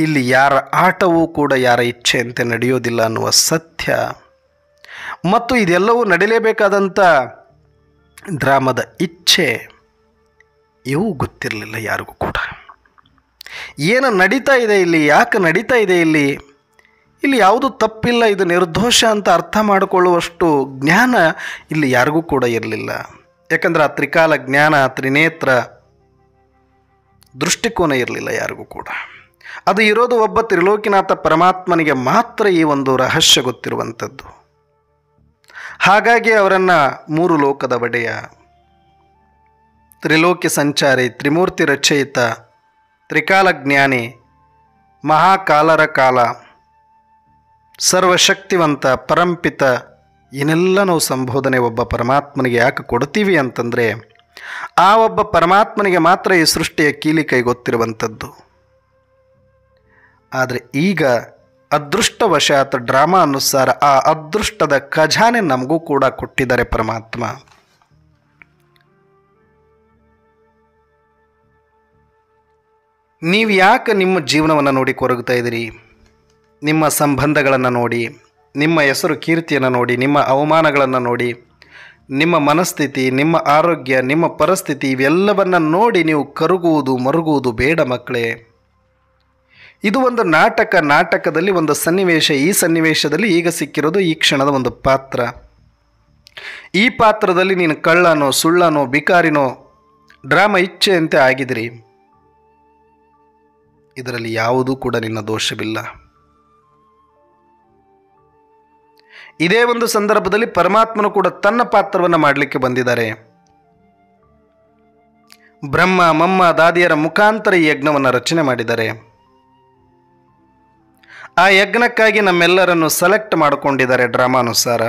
ಇಲ್ಲಿ ಯಾರ ಆಟವೂ ಕೂಡ ಯಾರ ಇಚ್ಛೆಯಂತೆ ನಡೆಯೋದಿಲ್ಲ ಅನ್ನುವ ಸತ್ಯ ಮತ್ತು ಇದೆಲ್ಲವೂ ನಡಿಲೇಬೇಕಾದಂಥ ಡ್ರಾಮದ ಇಚ್ಛೆ ಇವು ಗೊತ್ತಿರಲಿಲ್ಲ ಯಾರಿಗೂ ಕೂಡ. ಏನು ನಡೀತಾ ಇದೆ ಇಲ್ಲಿ, ಯಾಕೆ ನಡೀತಾ ಇದೆ ಇಲ್ಲಿ, ಇಲ್ಲಿ ಯಾವುದು ತಪ್ಪಿಲ್ಲ, ಇದು ನಿರ್ದೋಷ ಅಂತ ಅರ್ಥ ಮಾಡಿಕೊಳ್ಳುವಷ್ಟು ಜ್ಞಾನ ಇಲ್ಲಿ ಯಾರಿಗೂ ಕೂಡ ಇರಲಿಲ್ಲ. ಯಾಕಂದರೆ ಆ ತ್ರಿಕಾಲ ಜ್ಞಾನ, ತ್ರಿನೇತ್ರ ದೃಷ್ಟಿಕೋನ ಇರಲಿಲ್ಲ ಯಾರಿಗೂ ಕೂಡ. ಅದು ಇರೋದು ಒಬ್ಬ ತ್ರಿಲೋಕಿನಾಥ ಪರಮಾತ್ಮನಿಗೆ ಮಾತ್ರ ಈ ಒಂದು ರಹಸ್ಯ ಗೊತ್ತಿರುವಂಥದ್ದು. ಹಾಗಾಗಿ ಅವರನ್ನು ಮೂರು ಲೋಕದ ಒಡೆಯ, ತ್ರಿಲೋಕ್ಯ ಸಂಚಾರಿ, ತ್ರಿಮೂರ್ತಿ ರಚಯಿತ, ತ್ರಿಕಾಲ ಜ್ಞಾನಿ, ಮಹಾಕಾಲರ ಕಾಲ, ಸರ್ವಶಕ್ತಿವಂತ, ಪರಂಪಿತ, ಏನೆಲ್ಲ ನಾವು ಸಂಬೋಧನೆ ಒಬ್ಬ ಪರಮಾತ್ಮನಿಗೆ ಯಾಕೆ ಕೊಡ್ತೀವಿ ಅಂತಂದರೆ ಆ ಒಬ್ಬ ಪರಮಾತ್ಮನಿಗೆ ಮಾತ್ರ ಈ ಸೃಷ್ಟಿಯ ಕೀಲಿಕೈ ಗೊತ್ತಿರುವಂಥದ್ದು. ಆದರೆ ಈಗ ಅದೃಷ್ಟವಶಾತ್ ಡ್ರಾಮಾ ಅನುಸಾರ ಆ ಅದೃಷ್ಟದ ಖಜಾನೆ ನಮಗೂ ಕೂಡ ಕೊಟ್ಟಿದ್ದಾರೆ ಪರಮಾತ್ಮ. ನೀವು ಯಾಕೆ ನಿಮ್ಮ ಜೀವನವನ್ನು ನೋಡಿ ಕೊರಗ್ತಾ ಇದ್ದೀರಿ? ನಿಮ್ಮ ಸಂಬಂಧಗಳನ್ನು ನೋಡಿ, ನಿಮ್ಮ ಹೆಸರು ಕೀರ್ತಿಯನ್ನು ನೋಡಿ, ನಿಮ್ಮ ಅವಮಾನಗಳನ್ನು ನೋಡಿ, ನಿಮ್ಮ ಮನಸ್ಥಿತಿ, ನಿಮ್ಮ ಆರೋಗ್ಯ, ನಿಮ್ಮ ಪರಿಸ್ಥಿತಿ ಇವೆಲ್ಲವನ್ನು ನೋಡಿ ನೀವು ಕರಗುವುದು ಮರುಗುವುದು ಬೇಡ ಮಕ್ಕಳೇ. ಇದು ಒಂದು ನಾಟಕ. ನಾಟಕದಲ್ಲಿ ಒಂದು ಸನ್ನಿವೇಶ. ಈ ಸನ್ನಿವೇಶದಲ್ಲಿ ಈಗ ಸಿಕ್ಕಿರೋದು ಈ ಕ್ಷಣದ ಒಂದು ಪಾತ್ರ. ಈ ಪಾತ್ರದಲ್ಲಿ ನೀನು ಕಳ್ಳನೋ, ಸುಳ್ಳನೋ, ಬಿಕಾರಿನೋ, ಡ್ರಾಮಾ ಇಚ್ಛೆಯಂತೆ ಆಗಿದಿರಿ. ಇದರಲ್ಲಿ ಯಾವುದೂ ಕೂಡ ನಿನ್ನ ದೋಷವಿಲ್ಲ. ಇದೇ ಒಂದು ಸಂದರ್ಭದಲ್ಲಿ ಪರಮಾತ್ಮನು ಕೂಡ ತನ್ನ ಪಾತ್ರವನ್ನು ಮಾಡಲಿಕ್ಕೆ ಬಂದಿದ್ದಾರೆ. ಬ್ರಹ್ಮ, ಮಮ್ಮ, ದಾದಿಯರ ಮುಖಾಂತರ ಈ ಯಜ್ಞವನ್ನು ರಚನೆ ಮಾಡಿದ್ದಾರೆ. ಆ ಯಜ್ಞಕ್ಕಾಗಿ ನಮ್ಮೆಲ್ಲರನ್ನು ಸೆಲೆಕ್ಟ್ ಮಾಡಿಕೊಂಡಿದ್ದಾರೆ ಡ್ರಾಮಾನುಸಾರ.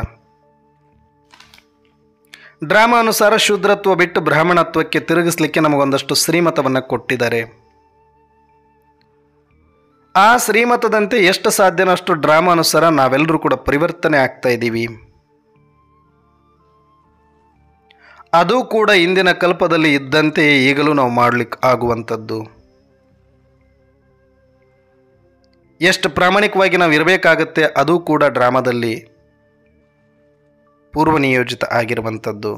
ಡ್ರಾಮಾನುಸಾರ ಶೂದ್ರತ್ವ ಬಿಟ್ಟು ಬ್ರಾಹ್ಮಣತ್ವಕ್ಕೆ ತಿರುಗಿಸ್ಲಿಕ್ಕೆ ನಮಗೊಂದಷ್ಟು ಶ್ರೀಮತವನ್ನು ಕೊಟ್ಟಿದ್ದಾರೆ. ಆ ಶ್ರೀಮತದಂತೆ ಎಷ್ಟು ಸಾಧ್ಯನಷ್ಟು ಡ್ರಾಮಾನುಸಾರ ನಾವೆಲ್ಲರೂ ಕೂಡ ಪರಿವರ್ತನೆ ಆಗ್ತಾ ಇದ್ದೀವಿ. ಅದು ಕೂಡ ಇಂದಿನ ಕಲ್ಪದಲ್ಲಿ ಇದ್ದಂತೆ ಈಗಲೂ ನಾವು ಮಾಡಲಿಕ್ಕೆ ಆಗುವಂಥದ್ದು. ಎಷ್ಟು ಪ್ರಾಮಾಣಿಕವಾಗಿ ನಾವು ಇರಬೇಕಾಗತ್ತೆ ಅದು ಕೂಡ ಡ್ರಾಮಾದಲ್ಲಿ ಪೂರ್ವ ನಿಯೋಜಿತ ಆಗಿರುವಂಥದ್ದು.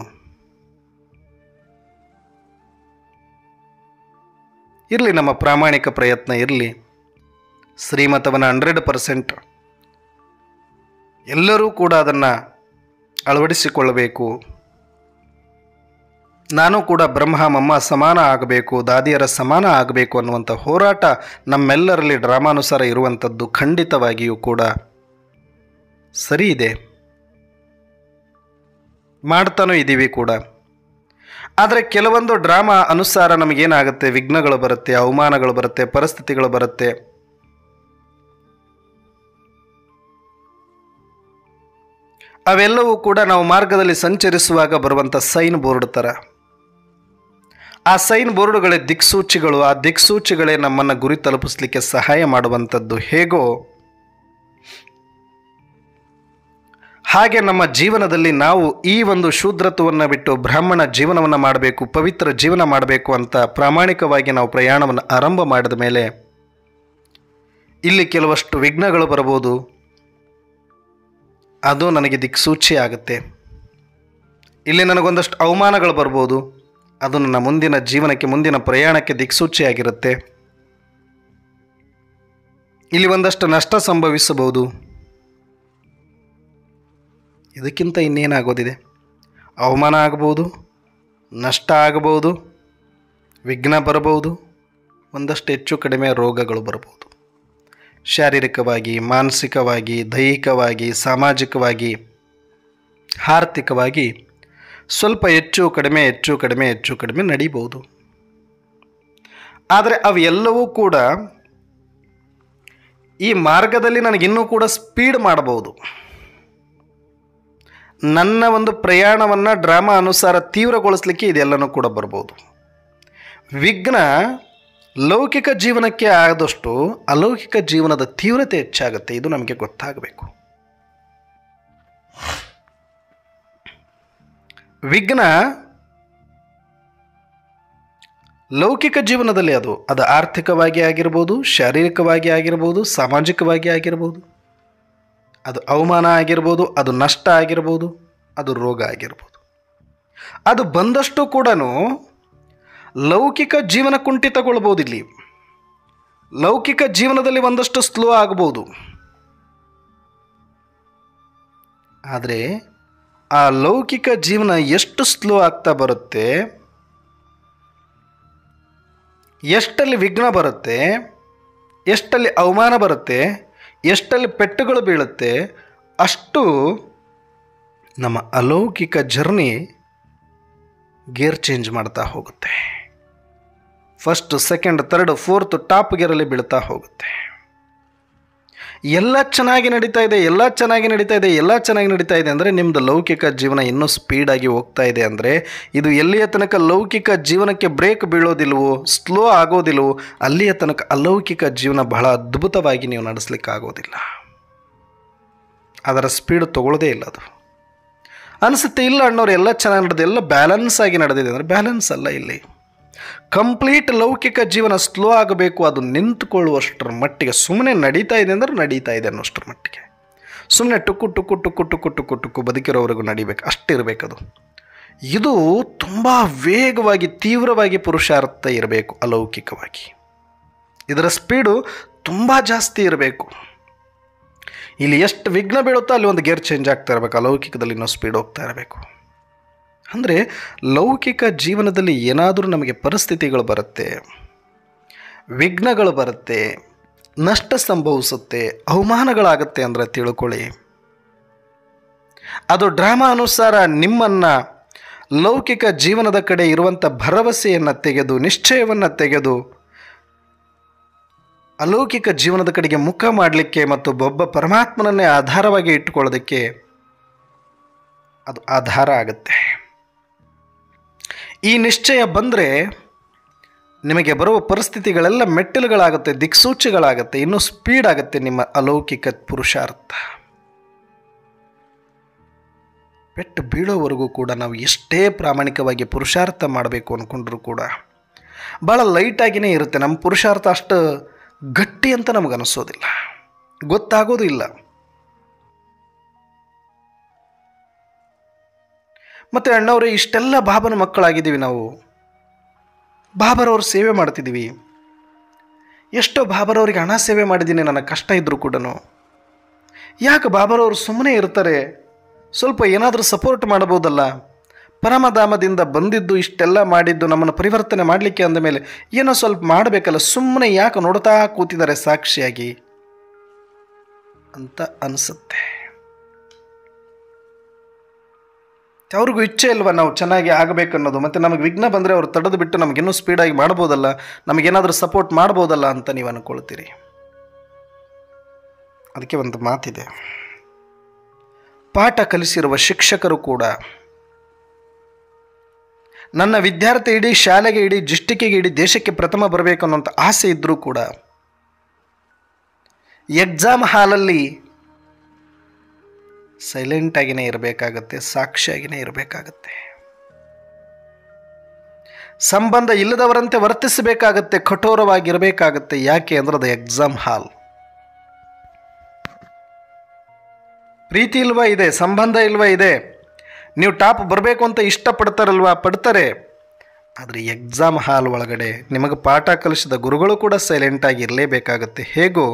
ಇರಲಿ, ನಮ್ಮ ಪ್ರಾಮಾಣಿಕ ಪ್ರಯತ್ನ ಇರಲಿ. ಶ್ರೀಮತವನ್ನು 100% ಎಲ್ಲರೂ ಕೂಡ ಅದನ್ನು ಅಳವಡಿಸಿಕೊಳ್ಳಬೇಕು. ನಾನು ಕೂಡ ಬ್ರಹ್ಮ ಮಮ್ಮ ಸಮಾನ ಆಗಬೇಕು, ದಾದಿಯರ ಸಮಾನ ಆಗಬೇಕು ಅನ್ನುವಂಥ ಹೋರಾಟ ನಮ್ಮೆಲ್ಲರಲ್ಲಿ ಡ್ರಾಮಾನುಸಾರ ಇರುವಂಥದ್ದು ಖಂಡಿತವಾಗಿಯೂ ಕೂಡ ಸರಿ ಇದೆ. ಮಾಡ್ತಾನೂ ಇದ್ದೀವಿ ಕೂಡ. ಆದರೆ ಕೆಲವೊಂದು ಡ್ರಾಮಾ ಅನುಸಾರ ನಮಗೇನಾಗುತ್ತೆ, ವಿಘ್ನಗಳು ಬರುತ್ತೆ, ಅವಮಾನಗಳು ಬರುತ್ತೆ, ಪರಿಸ್ಥಿತಿಗಳು ಬರುತ್ತೆ. ಅವೆಲ್ಲವೂ ಕೂಡ ನಾವು ಮಾರ್ಗದಲ್ಲಿ ಸಂಚರಿಸುವಾಗ ಬರುವಂಥ ಸೈನ್ ಬೋರ್ಡ್ ಥರ. ಆ ಸೈನ್ ಬೋರ್ಡುಗಳೇ ದಿಕ್ಸೂಚಿಗಳು. ಆ ದಿಕ್ಸೂಚಿಗಳೇ ನಮ್ಮನ್ನು ಗುರಿ ತಲುಪಿಸಲಿಕ್ಕೆ ಸಹಾಯ ಮಾಡುವಂಥದ್ದು. ಹೇಗೋ ಹಾಗೆ ನಮ್ಮ ಜೀವನದಲ್ಲಿ ನಾವು ಈ ಒಂದು ಶೂದ್ರತ್ವವನ್ನು ಬಿಟ್ಟು ಬ್ರಾಹ್ಮಣ ಜೀವನವನ್ನು ಮಾಡಬೇಕು, ಪವಿತ್ರ ಜೀವನ ಮಾಡಬೇಕು ಅಂತ ಪ್ರಾಮಾಣಿಕವಾಗಿ ನಾವು ಪ್ರಯಾಣವನ್ನು ಆರಂಭ ಮಾಡಿದ ಮೇಲೆ ಇಲ್ಲಿ ಕೆಲವಷ್ಟು ವಿಘ್ನಗಳು ಬರಬಹುದು. ಅದು ನನಗೆ ದಿಕ್ಸೂಚಿ ಆಗುತ್ತೆ. ಇಲ್ಲಿ ನನಗೊಂದಷ್ಟು ಅವಮಾನಗಳು ಬರ್ಬೋದು. ಅದು ನನ್ನ ಮುಂದಿನ ಜೀವನಕ್ಕೆ, ಮುಂದಿನ ಪ್ರಯಾಣಕ್ಕೆ ದಿಕ್ಸೂಚಿಯಾಗಿರುತ್ತೆ. ಇಲ್ಲಿ ಒಂದಷ್ಟು ನಷ್ಟ ಸಂಭವಿಸಬಹುದು. ಇದಕ್ಕಿಂತ ಇನ್ನೇನಾಗೋದಿದೆ? ಅವಮಾನ ಆಗಬಹುದು, ನಷ್ಟ ಆಗಬಹುದು, ವಿಘ್ನ ಬರಬಹುದು, ಒಂದಷ್ಟು ಹೆಚ್ಚು ಕಡಿಮೆ ರೋಗಗಳು ಬರಬಹುದು. ಶಾರೀರಿಕವಾಗಿ, ಮಾನಸಿಕವಾಗಿ, ದೈಹಿಕವಾಗಿ, ಸಾಮಾಜಿಕವಾಗಿ, ಆರ್ಥಿಕವಾಗಿ ಸ್ವಲ್ಪ ಹೆಚ್ಚು ಕಡಿಮೆ ನಡೀಬಹುದು. ಆದರೆ ಅವೆಲ್ಲವೂ ಕೂಡ ಈ ಮಾರ್ಗದಲ್ಲಿ ನನಗಿನ್ನೂ ಕೂಡ ಸ್ಪೀಡ್ ಮಾಡಬಹುದು. ನನ್ನ ಒಂದು ಪ್ರಯಾಣವನ್ನು ಡ್ರಾಮಾ ಅನುಸಾರ ತೀವ್ರಗೊಳಿಸಲಿಕ್ಕೆ ಇದೆಲ್ಲನೂ ಕೂಡ ಬರ್ಬೋದು. ವಿಘ್ನ ಲೌಕಿಕ ಜೀವನಕ್ಕೆ ಆದಷ್ಟು ಅಲೌಕಿಕ ಜೀವನದ ತೀವ್ರತೆ ಹೆಚ್ಚಾಗುತ್ತೆ. ಇದು ನಮಗೆ ಗೊತ್ತಾಗಬೇಕು. ವಿಘ್ನ ಲೌಕಿಕ ಜೀವನದಲ್ಲಿ ಅದು ಆರ್ಥಿಕವಾಗಿ ಆಗಿರ್ಬೋದು, ಶಾರೀರಿಕವಾಗಿ ಆಗಿರ್ಬೋದು, ಸಾಮಾಜಿಕವಾಗಿ ಆಗಿರ್ಬೋದು, ಅದು ಅವಮಾನ ಆಗಿರ್ಬೋದು, ಅದು ನಷ್ಟ ಆಗಿರ್ಬೋದು, ಅದು ರೋಗ ಆಗಿರ್ಬೋದು. ಅದು ಬಂದಷ್ಟು ಕೂಡ ಲೌಕಿಕ ಜೀವನ ಕುಂಠಿತಗೊಳ್ಬೋದು. ಇಲ್ಲಿ ಲೌಕಿಕ ಜೀವನದಲ್ಲಿ ಒಂದಷ್ಟು ಸ್ಲೋ ಆಗ್ಬೋದು. ಆದರೆ ಆ ಲೌಕಿಕ ಜೀವನ ಎಷ್ಟು ಸ್ಲೋ ಆಗ್ತಾ ಬರುತ್ತೆ, ಎಷ್ಟಲ್ಲಿ ವಿಘ್ನ ಬರುತ್ತೆ, ಎಷ್ಟಲ್ಲಿ ಅವಮಾನ ಬರುತ್ತೆ, ಎಷ್ಟಲ್ಲಿ ಪೆಟ್ಟುಗಳು ಬೀಳುತ್ತೆ, ಅಷ್ಟು ನಮ್ಮ ಅಲೌಕಿಕ ಜರ್ನಿ ಗೇರ್ ಚೇಂಜ್ ಮಾಡ್ತಾ ಹೋಗುತ್ತೆ. First, second, third, fourth top ಗೇರಲ್ಲಿ ಬೀಳ್ತಾ ಹೋಗುತ್ತೆ. ಎಲ್ಲ ಚೆನ್ನಾಗಿ ನಡೀತಾ ಇದೆ, ಎಲ್ಲ ಚೆನ್ನಾಗಿ ನಡೀತಾ ಇದೆ, ಎಲ್ಲ ಚೆನ್ನಾಗಿ ನಡೀತಾ ಇದೆ ಅಂದರೆ ನಿಮ್ಮದು ಲೌಕಿಕ ಜೀವನ ಇನ್ನೂ ಸ್ಪೀಡಾಗಿ ಹೋಗ್ತಾ ಇದೆ. ಅಂದರೆ ಇದು ಎಲ್ಲಿಯ ತನಕ ಲೌಕಿಕ ಜೀವನಕ್ಕೆ ಬ್ರೇಕ್ ಬೀಳೋದಿಲ್ವೋ, ಸ್ಲೋ ಆಗೋದಿಲ್ವೋ, ಅಲ್ಲಿಯ ತನಕ ಅಲೌಕಿಕ ಜೀವನ ಬಹಳ ಅದ್ಭುತವಾಗಿ ನೀವು ನಡೆಸಲಿಕ್ಕೆ ಆಗೋದಿಲ್ಲ. ಅದರ ಸ್ಪೀಡ್ ತಗೊಳ್ಳೋದೇ ಇಲ್ಲ. ಅದು ಅನಿಸುತ್ತೆ ಇಲ್ಲ ಅಣ್ಣವ್ರು ಎಲ್ಲ ಚೆನ್ನಾಗಿ ನಡೆದಿದೆ, ಎಲ್ಲ ಬ್ಯಾಲೆನ್ಸ್ ಆಗಿ ನಡೆದಿದೆ ಅಂದರೆ ಬ್ಯಾಲೆನ್ಸ್ ಅಲ್ಲ. ಇಲ್ಲಿ ಕಂಪ್ಲೀಟ್ ಲೌಕಿಕ ಜೀವನ ಸ್ಲೋ ಆಗಬೇಕು, ಅದು ನಿಂತುಕೊಳ್ಳುವಷ್ಟರ ಮಟ್ಟಿಗೆ. ಸುಮ್ಮನೆ ನಡೀತಾ ಇದೆ ಅಂದರೆ ನಡೀತಾ ಇದೆ ಅನ್ನೋಷ್ಟರ ಮಟ್ಟಿಗೆ. ಸುಮ್ಮನೆ tuk tuk tuk tuk tuk tuk ಬದುಕಿರೋವರೆಗೂ ನಡಿಬೇಕು, ಅಷ್ಟಿರಬೇಕದು. ಇದು ತುಂಬ ವೇಗವಾಗಿ ತೀವ್ರವಾಗಿ ಪುರುಷಾರ್ಥ ಇರಬೇಕು ಅಲೌಕಿಕವಾಗಿ. ಇದರ ಸ್ಪೀಡು ತುಂಬ ಜಾಸ್ತಿ ಇರಬೇಕು. ಇಲ್ಲಿ ಎಷ್ಟು ವಿಘ್ನ ಬೀಳುತ್ತೋ ಅಲ್ಲಿ ಒಂದು ಗೇರ್ ಚೇಂಜ್ ಆಗ್ತಾ ಇರಬೇಕು. ಅಲೌಕಿಕದಲ್ಲಿ ಇನ್ನೂ ಸ್ಪೀಡ್ ಹೋಗ್ತಾ ಇರಬೇಕು. ಅಂದರೆ ಲೌಕಿಕ ಜೀವನದಲ್ಲಿ ಏನಾದರೂ ನಮಗೆ ಪರಿಸ್ಥಿತಿಗಳು ಬರುತ್ತೆ, ವಿಘ್ನಗಳು ಬರುತ್ತೆ, ನಷ್ಟ ಸಂಭವಿಸುತ್ತೆ, ಅವಮಾನಗಳಾಗುತ್ತೆ ಅಂದರೆ ತಿಳ್ಕೊಳ್ಳಿ, ಅದು ಡ್ರಾಮಾ ಅನುಸಾರ ನಿಮ್ಮನ್ನು ಲೌಕಿಕ ಜೀವನದ ಕಡೆ ಇರುವಂಥ ಭರವಸೆಯನ್ನು ತೆಗೆದು, ನಿಶ್ಚಯವನ್ನು ತೆಗೆದು ಅಲೌಕಿಕ ಜೀವನದ ಕಡೆಗೆ ಮುಖ ಮಾಡಲಿಕ್ಕೆ ಮತ್ತು ಒಬ್ಬ ಪರಮಾತ್ಮನನ್ನೇ ಆಧಾರವಾಗಿ ಇಟ್ಟುಕೊಳ್ಳೋದಕ್ಕೆ ಅದು ಆಧಾರ ಆಗುತ್ತೆ. ಈ ನಿಶ್ಚಯ ಬಂದರೆ ನಿಮಗೆ ಬರುವ ಪರಿಸ್ಥಿತಿಗಳೆಲ್ಲ ಮೆಟ್ಟಿಲುಗಳಾಗುತ್ತೆ, ದಿಕ್ಸೂಚಿಗಳಾಗುತ್ತೆ, ಇನ್ನೂ ಸ್ಪೀಡ್ ಆಗುತ್ತೆ ನಿಮ್ಮ ಅಲೌಕಿಕ ಪುರುಷಾರ್ಥ. ಪೆಟ್ಟು ಬೀಳೋವರೆಗೂ ಕೂಡ ನಾವು ಎಷ್ಟೇ ಪ್ರಾಮಾಣಿಕವಾಗಿ ಪುರುಷಾರ್ಥ ಮಾಡಬೇಕು ಅಂದ್ಕೊಂಡ್ರೂ ಕೂಡ ಭಾಳ ಲೈಟಾಗಿಯೇ ಇರುತ್ತೆ. ನಮ್ಮ ಪುರುಷಾರ್ಥ ಅಷ್ಟು ಗಟ್ಟಿ ಅಂತ ನಮಗನಿಸೋದಿಲ್ಲ, ಗೊತ್ತಾಗೋದು ಇಲ್ಲ. ಮತ್ತು ಅಣ್ಣವ್ರೆ, ಇಷ್ಟೆಲ್ಲ ಬಾಬನ ಮಕ್ಕಳಾಗಿದ್ದೀವಿ ನಾವು, ಬಾಬರವ್ರ ಸೇವೆ ಮಾಡ್ತಿದ್ದೀವಿ. ಎಷ್ಟೋ ಬಾಬರವ್ರಿಗೆ ಹಣ ಸೇವೆ ಮಾಡಿದ್ದೀನಿ ನನ್ನ ಕಷ್ಟ ಇದ್ದರೂ ಕೂಡ. ಯಾಕೆ ಬಾಬರವ್ರು ಸುಮ್ಮನೆ ಇರ್ತಾರೆ? ಸ್ವಲ್ಪ ಏನಾದರೂ ಸಪೋರ್ಟ್ ಮಾಡ್ಬೋದಲ್ಲ. ಪರಮಧಾಮದಿಂದ ಬಂದಿದ್ದು ಇಷ್ಟೆಲ್ಲ ಮಾಡಿದ್ದು ನಮ್ಮನ್ನು ಪರಿವರ್ತನೆ ಮಾಡಲಿಕ್ಕೆ ಅಂದ ಮೇಲೆ ಏನೋ ಸ್ವಲ್ಪ ಮಾಡಬೇಕಲ್ಲ, ಸುಮ್ಮನೆ ಯಾಕೆ ನೋಡ್ತಾ ಕೂತಿದ್ದಾರೆ ಸಾಕ್ಷಿಯಾಗಿ ಅಂತ ಅನಿಸುತ್ತೆ. ಅವ್ರಿಗೂ ಇಚ್ಛೆ ಇಲ್ವಾ ನಾವು ಚೆನ್ನಾಗಿ ಆಗಬೇಕನ್ನೋದು? ಮತ್ತು ನಮಗೆ ವಿಘ್ನ ಬಂದರೆ ಅವ್ರು ತಡೆದು ಬಿಟ್ಟು ನಮಗಿನ್ನೂ ಸ್ಪೀಡಾಗಿ ಮಾಡ್ಬೋದಲ್ಲ, ನಮಗೇನಾದರೂ ಸಪೋರ್ಟ್ ಮಾಡ್ಬೋದಲ್ಲ ಅಂತ ನೀವು ಅಂದ್ಕೊಳ್ತೀರಿ. ಅದಕ್ಕೆ ಒಂದು ಮಾತಿದೆ, ಪಾಠ ಕಲಿಸಿರುವ ಶಿಕ್ಷಕರು ಕೂಡ ನನ್ನ ವಿದ್ಯಾರ್ಥಿ ಇಡೀ ಶಾಲೆಗೆ, ಇಡೀ ಡಿಸ್ಟಿಕ್ಕಿಗೆ, ಇಡೀ ದೇಶಕ್ಕೆ ಪ್ರಥಮ ಬರಬೇಕು ಅನ್ನೋಂಥ ಆಸೆ ಇದ್ದರೂ ಕೂಡ ಎಕ್ಸಾಮ್ ಹಾಲಲ್ಲಿ ಸೈಲೆಂಟಾಗಿಯೇ ಇರಬೇಕಾಗತ್ತೆ, ಸಾಕ್ಷಿಯಾಗಿಯೇ ಇರಬೇಕಾಗತ್ತೆ. ಸಂಬಂಧ ಇಲ್ಲದವರಂತೆ ವರ್ತಿಸಬೇಕಾಗತ್ತೆ, ಕಠೋರವಾಗಿರಬೇಕಾಗತ್ತೆ. ಯಾಕೆ ಅಂದರೆ ಅದು ಎಕ್ಸಾಮ್ ಹಾಲ್. ಪ್ರೀತಿ ಇಲ್ವಾ ಇದೆ, ಸಂಬಂಧ ಇಲ್ವಾ ಇದೆ, ನೀವು ಟಾಪ್ ಬರಬೇಕು ಅಂತ ಇಷ್ಟಪಡ್ತಾರಲ್ವಾ, ಪಡ್ತಾರೆ. ಆದರೆ ಎಕ್ಸಾಮ್ ಹಾಲ್ ಒಳಗಡೆ ನಿಮಗೆ ಪಾಠ ಕಲಿಸಿದ ಗುರುಗಳು ಕೂಡ ಸೈಲೆಂಟಾಗಿ ಇರಲೇಬೇಕಾಗತ್ತೆ. ಹೇಗೋ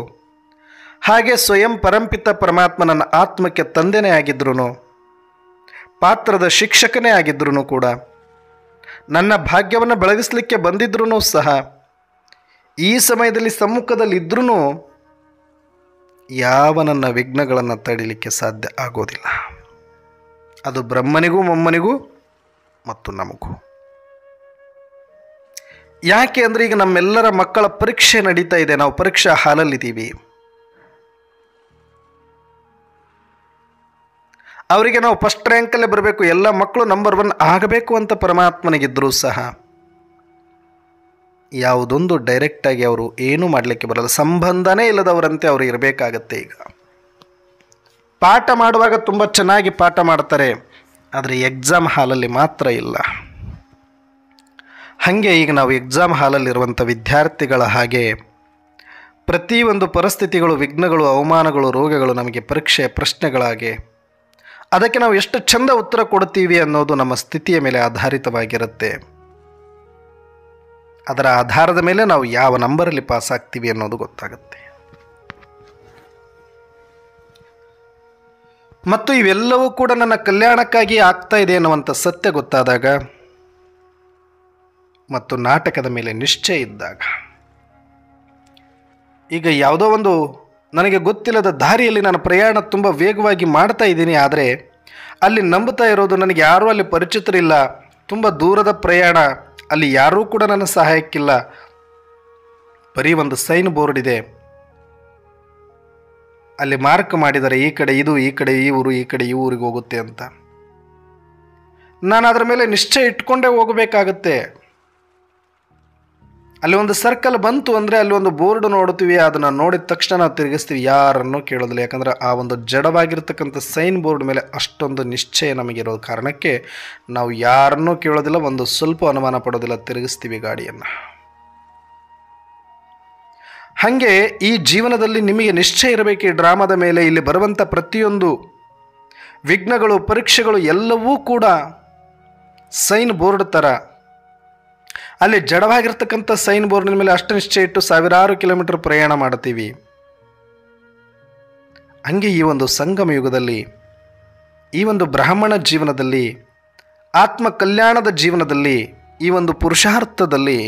ಹಾಗೆ ಸ್ವಯಂ ಪರಂಪಿತ ಪರಮಾತ್ಮ ನನ್ನ ಆತ್ಮಕ್ಕೆ ತಂದೆನೇ ಆಗಿದ್ರೂ, ಪಾತ್ರದ ಶಿಕ್ಷಕನೇ ಆಗಿದ್ರೂ ಕೂಡ, ನನ್ನ ಭಾಗ್ಯವನ್ನು ಬೆಳಗಿಸಲಿಕ್ಕೆ ಬಂದಿದ್ರೂ ಸಹ, ಈ ಸಮಯದಲ್ಲಿ ಸಮ್ಮುಖದಲ್ಲಿ ಇದ್ರೂ ಯಾವ ನನ್ನ ವಿಘ್ನಗಳನ್ನು ತಡಿಲಿಕ್ಕೆ ಸಾಧ್ಯ ಆಗೋದಿಲ್ಲ. ಅದು ಬ್ರಹ್ಮನಿಗೂ ಮೊಮ್ಮನಿಗೂ ಮತ್ತು ನಮಗೂ. ಯಾಕೆ ಅಂದರೆ ಈಗ ನಮ್ಮೆಲ್ಲರ ಮಕ್ಕಳ ಪರೀಕ್ಷೆ ನಡೀತಾ ಇದೆ, ನಾವು ಪರೀಕ್ಷಾ ಹಾಲಲ್ಲಿದ್ದೀವಿ. ಅವರಿಗೆ ನಾವು ಫಸ್ಟ್ ರ್ಯಾಂಕಲ್ಲೇ ಬರಬೇಕು, ಎಲ್ಲ ಮಕ್ಕಳು ನಂಬರ್ 1 ಆಗಬೇಕು ಅಂತ ಪರಮಾತ್ಮನಿಗಿದ್ದರೂ ಸಹ ಯಾವುದೊಂದು ಡೈರೆಕ್ಟಾಗಿ ಅವರು ಏನೂ ಮಾಡಲಿಕ್ಕೆ ಬರಲ್ಲ. ಸಂಬಂಧನೇ ಇಲ್ಲದವರಂತೆ ಅವರು ಇರಬೇಕಾಗತ್ತೆ. ಈಗ ಪಾಠ ಮಾಡುವಾಗ ತುಂಬ ಚೆನ್ನಾಗಿ ಪಾಠ ಮಾಡ್ತಾರೆ, ಆದರೆ ಎಕ್ಸಾಮ್ ಹಾಲಲ್ಲಿ ಮಾತ್ರ ಇಲ್ಲ. ಹಾಗೆ ಈಗ ನಾವು ಎಕ್ಸಾಮ್ ಹಾಲಲ್ಲಿರುವಂಥ ವಿದ್ಯಾರ್ಥಿಗಳ ಹಾಗೆ ಪ್ರತಿಯೊಂದು ಪರಿಸ್ಥಿತಿಗಳು, ವಿಘ್ನಗಳು, ಅವಮಾನಗಳು, ರೋಗಗಳು ನಮಗೆ ಪರೀಕ್ಷೆ ಪ್ರಶ್ನೆಗಳಾಗಿ ಅದಕ್ಕೆ ನಾವು ಎಷ್ಟು ಚಂದ ಉತ್ತರ ಕೊಡ್ತೀವಿ ಅನ್ನೋದು ನಮ್ಮ ಸ್ಥಿತಿಯ ಮೇಲೆ ಆಧಾರಿತವಾಗಿರುತ್ತೆ. ಅದರ ಆಧಾರದ ಮೇಲೆ ನಾವು ಯಾವ ನಂಬರಲ್ಲಿ ಪಾಸ್ ಆಗ್ತೀವಿ ಅನ್ನೋದು ಗೊತ್ತಾಗುತ್ತೆ. ಮತ್ತು ಇವೆಲ್ಲವೂ ಕೂಡ ನನ್ನ ಕಲ್ಯಾಣಕ್ಕಾಗಿ ಆಗ್ತಾ ಇದೆ ಅನ್ನುವಂಥ ಸತ್ಯ ಗೊತ್ತಾದಾಗ ಮತ್ತು ನಾಟಕದ ಮೇಲೆ ನಿಶ್ಚಯ ಇದ್ದಾಗ, ಈಗ ಯಾವುದೋ ಒಂದು ನನಗೆ ಗೊತ್ತಿಲ್ಲದ ದಾರಿಯಲ್ಲಿ ನಾನು ಪ್ರಯಾಣ ತುಂಬ ವೇಗವಾಗಿ ಮಾಡ್ತಾ ಇದ್ದೀನಿ, ಆದರೆ ಅಲ್ಲಿ ನಂಬುತ್ತಾ ಇರೋದು ನನಗೆ ಯಾರೂ ಅಲ್ಲಿ ಪರಿಚಿತರಿಲ್ಲ, ತುಂಬ ದೂರದ ಪ್ರಯಾಣ, ಅಲ್ಲಿ ಯಾರೂ ಕೂಡ ನನ್ನ ಸಹಾಯಕ್ಕಿಲ್ಲ, ಬರೀ ಒಂದು ಸೈನ್ ಬೋರ್ಡ್ ಇದೆ, ಅಲ್ಲಿ ಮಾರ್ಕ್ ಮಾಡಿದರೆ ಈ ಕಡೆ ಇದು, ಈ ಕಡೆ ಈ ಊರು, ಈ ಕಡೆ ಈ ಊರಿಗೆ ಹೋಗುತ್ತೆ ಅಂತ. ನಾನು ಅದರ ಮೇಲೆ ನಿಶ್ಚಯ ಇಟ್ಕೊಂಡೇ ಹೋಗಬೇಕಾಗತ್ತೆ. ಅಲ್ಲಿ ಒಂದು ಸರ್ಕಲ್ ಬಂತು ಅಂದರೆ ಅಲ್ಲಿ ಒಂದು ಬೋರ್ಡ್ ನೋಡ್ತೀವಿ, ಅದನ್ನು ನೋಡಿದ ತಕ್ಷಣ ನಾವು ತಿರುಗಿಸ್ತೀವಿ, ಯಾರನ್ನೂ ಕೇಳೋದಿಲ್ಲ. ಯಾಕಂದರೆ ಆ ಒಂದು ಜಡವಾಗಿರ್ತಕ್ಕಂಥ ಸೈನ್ ಬೋರ್ಡ್ ಮೇಲೆ ಅಷ್ಟೊಂದು ನಿಶ್ಚಯ ನಮಗಿರೋ ಕಾರಣಕ್ಕೆ ನಾವು ಯಾರನ್ನೂ ಕೇಳೋದಿಲ್ಲ, ಒಂದು ಸ್ವಲ್ಪ ಅನುಮಾನ ಪಡೋದಿಲ್ಲ, ತಿರುಗಿಸ್ತೀವಿ ಗಾಡಿಯನ್ನು. ಹಾಗೆ ಈ ಜೀವನದಲ್ಲಿ ನಿಮಗೆ ನಿಶ್ಚಯ ಇರಬೇಕು. ಈ ಡ್ರಾಮಾದ ಮೇಲೆ ಇಲ್ಲಿ ಬರುವಂಥ ಪ್ರತಿಯೊಂದು ವಿಘ್ನಗಳು, ಪರೀಕ್ಷೆಗಳು ಎಲ್ಲವೂ ಕೂಡ ಸೈನ್ ಬೋರ್ಡ್ ಥರ. ಅಲ್ಲಿ ಜಡವಾಗಿರ್ತಕ್ಕಂಥ ಸೈನ್ ಬೋರ್ಡಿನ ಮೇಲೆ ಅಷ್ಟು ನಿಶ್ಚಯ ಇಟ್ಟು ಸಾವಿರಾರು ಕಿಲೋಮೀಟರ್ ಪ್ರಯಾಣ ಮಾಡ್ತೀವಿ. ಹಂಗೆ ಈ ಒಂದು ಸಂಗಮ ಯುಗದಲ್ಲಿ, ಈ ಒಂದು ಬ್ರಾಹ್ಮಣ ಜೀವನದಲ್ಲಿ, ಆತ್ಮ ಕಲ್ಯಾಣದ ಜೀವನದಲ್ಲಿ, ಈ ಒಂದು ಪುರುಷಾರ್ಥದಲ್ಲಿ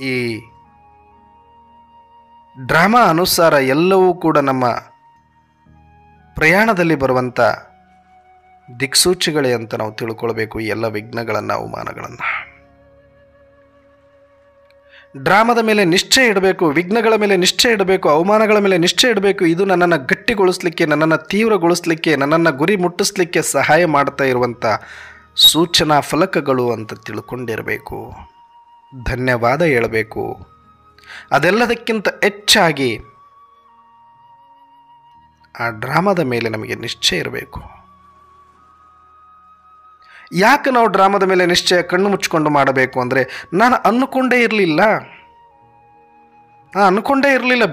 ಈ ಡ್ರಾಮಾ ಅನುಸಾರ ಎಲ್ಲವೂ ಕೂಡ ನಮ್ಮ ಪ್ರಯಾಣದಲ್ಲಿ ಬರುವಂಥ ದಿಕ್ಸೂಚಿಗಳೇ ಅಂತ ನಾವು ತಿಳ್ಕೊಳ್ಬೇಕು. ಈ ಎಲ್ಲ ವಿಘ್ನಗಳನ್ನು, ಅವಮಾನಗಳನ್ನು. ಡ್ರಾಮದ ಮೇಲೆ ನಿಶ್ಚಯ ಇಡಬೇಕು, ವಿಘ್ನಗಳ ಮೇಲೆ ನಿಶ್ಚಯ ಇಡಬೇಕು, ಅವಮಾನಗಳ ಮೇಲೆ ನಿಶ್ಚಯ ಇಡಬೇಕು. ಇದು ನನ್ನನ್ನು ಗಟ್ಟಿಗೊಳಿಸಲಿಕ್ಕೆ, ನನ್ನನ್ನು ತೀವ್ರಗೊಳಿಸಲಿಕ್ಕೆ, ನನ್ನನ್ನು ಗುರಿ ಮುಟ್ಟಿಸ್ಲಿಕ್ಕೆ ಸಹಾಯ ಮಾಡ್ತಾ ಇರುವಂಥ ಸೂಚನಾ ಫಲಕಗಳು ಅಂತ ತಿಳ್ಕೊಂಡಿರಬೇಕು. ಧನ್ಯವಾದ ಹೇಳಬೇಕು. ಅದೆಲ್ಲದಕ್ಕಿಂತ ಹೆಚ್ಚಾಗಿ ಆ ಡ್ರಾಮಾದ ಮೇಲೆ ನಮಗೆ ನಿಶ್ಚಯ ಇರಬೇಕು. ಯಾಕೆ ನಾವು ಡ್ರಾಮಾದ ಮೇಲೆ ನಿಶ್ಚಯ ಕಣ್ಣು ಮುಚ್ಚಿಕೊಂಡು ಮಾಡಬೇಕು ಅಂದರೆ, ನಾನು ಅಂದುಕೊಂಡೇ ಇರಲಿಲ್ಲ,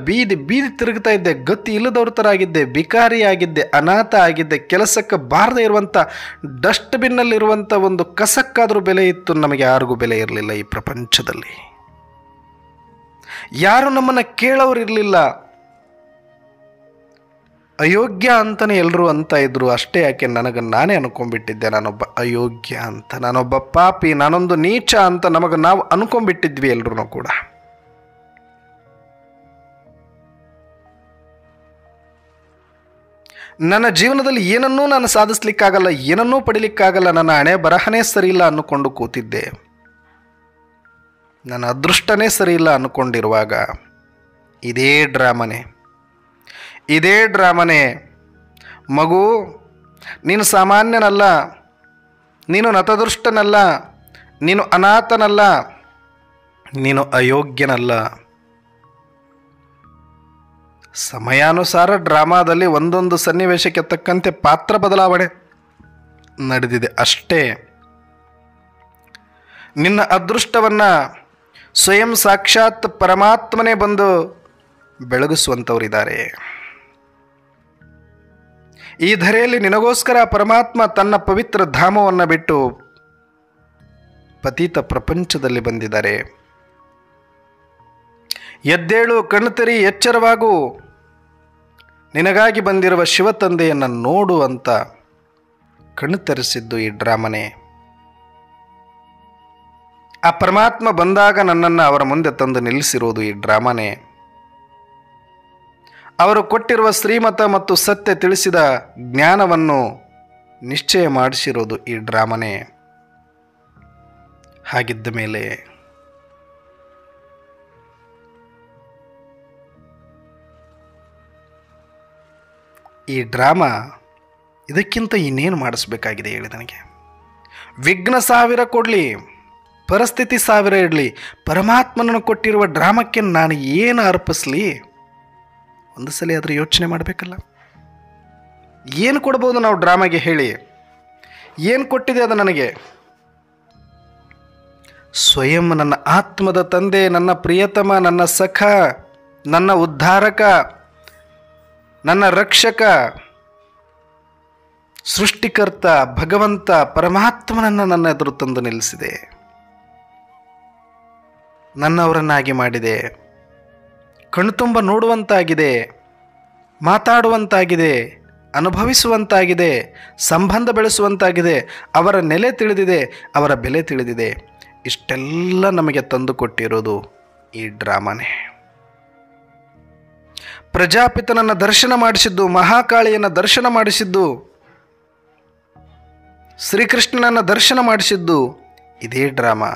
ಬೀದಿ ತಿರುಗ್ತಾ ಇದ್ದೆ, ಗತಿ ಇಲ್ಲದವ್ರ ಥರ ಆಗಿದ್ದೆ, ಬಿಕಾರಿ ಆಗಿದ್ದೆ, ಅನಾಥ ಆಗಿದ್ದೆ, ಕೆಲಸಕ್ಕೆ ಬಾರದೇ ಇರುವಂಥ ಡಸ್ಟ್ಬಿನ್ನಲ್ಲಿರುವಂಥ ಒಂದು ಕಸಕ್ಕಾದರೂ ಬೆಲೆ ಇತ್ತು, ನಮಗೆ ಯಾರಿಗೂ ಬೆಲೆ ಇರಲಿಲ್ಲ. ಈ ಪ್ರಪಂಚದಲ್ಲಿ ಯಾರು ನಮ್ಮನ್ನು ಕೇಳೋರು ಇರಲಿಲ್ಲ. ಅಯೋಗ್ಯ ಅಂತಲೇ ಎಲ್ಲರೂ ಅಂತ ಇದ್ರು. ಅಷ್ಟೇ ಯಾಕೆ, ನಾನೇ ಅನ್ಕೊಂಡ್ಬಿಟ್ಟಿದ್ದೆ ನಾನೊಬ್ಬ ಅಯೋಗ್ಯ ಅಂತ, ನಾನೊಬ್ಬ ಪಾಪಿ, ನಾನೊಂದು ನೀಚ ಅಂತ ನಾವು ಅನ್ಕೊಂಡ್ಬಿಟ್ಟಿದ್ವಿ ಎಲ್ಲರೂ ಕೂಡ. ನನ್ನ ಜೀವನದಲ್ಲಿ ಏನನ್ನೂ ನಾನು ಸಾಧಿಸ್ಲಿಕ್ಕಾಗಲ್ಲ, ಏನನ್ನೂ ಪಡಿಲಿಕ್ಕಾಗಲ್ಲ, ನನ್ನ ಹಣೆ ಬರಹನೇ ಸರಿಯಿಲ್ಲ ಅಂದುಕೊಂಡು ಕೂತಿದ್ದೆ. ನನ್ನ ಅದೃಷ್ಟನೇ ಸರಿಯಿಲ್ಲ ಅಂದ್ಕೊಂಡಿರುವಾಗ ಇದೇ ಡ್ರಾಮನೆ ಮಗು, ನೀನು ಸಾಮಾನ್ಯನಲ್ಲ, ನೀನು ನತದೃಷ್ಟನಲ್ಲ, ನೀನು ಅನಾಥನಲ್ಲ, ನೀನು ಅಯೋಗ್ಯನಲ್ಲ. ಸಮಯಾನುಸಾರ ಡ್ರಾಮಾದಲ್ಲಿ ಒಂದೊಂದು ಸನ್ನಿವೇಶಕ್ಕೆ ತಕ್ಕಂತೆ ಪಾತ್ರ ಬದಲಾವಣೆ ನಡೆದಿದೆ ಅಷ್ಟೇ. ನಿನ್ನ ಅದೃಷ್ಟವನ್ನು ಸ್ವಯಂ ಸಾಕ್ಷಾತ್ ಪರಮಾತ್ಮನೇ ಬಂದು ಬೆಳಗಿಸುವಂಥವರಿದ್ದಾರೆ. ಈ ಧರೆಯಲ್ಲಿ ನಿನಗೋಸ್ಕರ ಪರಮಾತ್ಮ ತನ್ನ ಪವಿತ್ರ ಧಾಮವನ್ನು ಬಿಟ್ಟು ಪತಿತ ಪ್ರಪಂಚದಲ್ಲಿ ಬಂದಿದ್ದಾರೆ. ಎದ್ದೇಳು, ಕಣ್ತೆರಿ, ಎಚ್ಚರವಾಗು, ನಿನಗಾಗಿ ಬಂದಿರುವ ಶಿವತಂದೆಯನ್ನು ನೋಡು ಅಂತ ಕಣ್ತೆರೆಸಿದ್ದು ಈ ಡ್ರಾಮನೆ. ಆ ಪರಮಾತ್ಮ ಬಂದಾಗ ನನ್ನನ್ನು ಅವರ ಮುಂದೆ ತಂದು ನಿಲ್ಲಿಸಿರೋದು ಈ ಡ್ರಾಮನೆ. ಅವರು ಕೊಟ್ಟಿರುವ ಶ್ರೀಮತ ಮತ್ತು ಸತ್ಯ ತಿಳಿಸಿದ ಜ್ಞಾನವನ್ನು ನಿಶ್ಚಯ ಮಾಡಿಸಿರೋದು ಈ ಡ್ರಾಮನೆ. ಹಾಗಿದ್ದ ಮೇಲೆ ಈ ಡ್ರಾಮಾ ಇದಕ್ಕಿಂತ ಇನ್ನೇನು ಮಾಡಿಸ್ಬೇಕಾಗಿದೆ ಹೇಳಿ ನನಗೆ? ವಿಘ್ನ 1000 ಕೊಡಲಿ, ಪರಿಸ್ಥಿತಿ 1000 ಇಡಲಿ, ಪರಮಾತ್ಮನನ್ನು ಕೊಟ್ಟಿರುವ ಡ್ರಾಮಕ್ಕೆ ನಾನು ಏನು ಅರ್ಪಿಸ್ಲಿ? ಒಂದು ಸಲ ಆದರೂ ಯೋಚನೆ ಮಾಡಬೇಕಲ್ಲ. ಏನು ಕೊಡ್ಬೋದು ನಾವು ಡ್ರಾಮಾಗೆ ಹೇಳಿ? ಏನು ಕೊಟ್ಟಿದೆ ಅದು ನನಗೆ? ಸ್ವಯಂ ನನ್ನ ಆತ್ಮದ ತಂದೆ, ನನ್ನ ಪ್ರಿಯತಮ, ನನ್ನ ಸಖ, ನನ್ನ ಉದ್ಧಾರಕ, ನನ್ನ ರಕ್ಷಕ, ಸೃಷ್ಟಿಕರ್ತ ಭಗವಂತ ಪರಮಾತ್ಮನನ್ನು ನನ್ನ ಎದುರು ತಂದು ನಿಲ್ಲಿಸಿದೆ, ನನ್ನವರನ್ನಾಗಿ ಮಾಡಿದೆ, ಕಣ್ತುಂಬ ನೋಡುವಂತಾಗಿದೆ, ಮಾತಾಡುವಂತಾಗಿದೆ, ಅನುಭವಿಸುವಂತಾಗಿದೆ, ಸಂಬಂಧ ಬೆಳೆಸುವಂತಾಗಿದೆ, ಅವರ ನೆಲೆ ತಿಳಿದಿದೆ, ಅವರ ಬೆಲೆ ತಿಳಿದಿದೆ. ಇಷ್ಟೆಲ್ಲ ನಮಗೆ ತಂದು ಕೊಟ್ಟಿರೋದು ಈ ಡ್ರಾಮಾನೇ. ಪ್ರಜಾಪಿತನನ್ನು ದರ್ಶನ ಮಾಡಿಸಿದ್ದು, ಮಹಾಕಾಳಿಯನ್ನು ದರ್ಶನ ಮಾಡಿಸಿದ್ದು, ಶ್ರೀಕೃಷ್ಣನನ್ನು ದರ್ಶನ ಮಾಡಿಸಿದ್ದು ಇದೇ ಡ್ರಾಮಾ.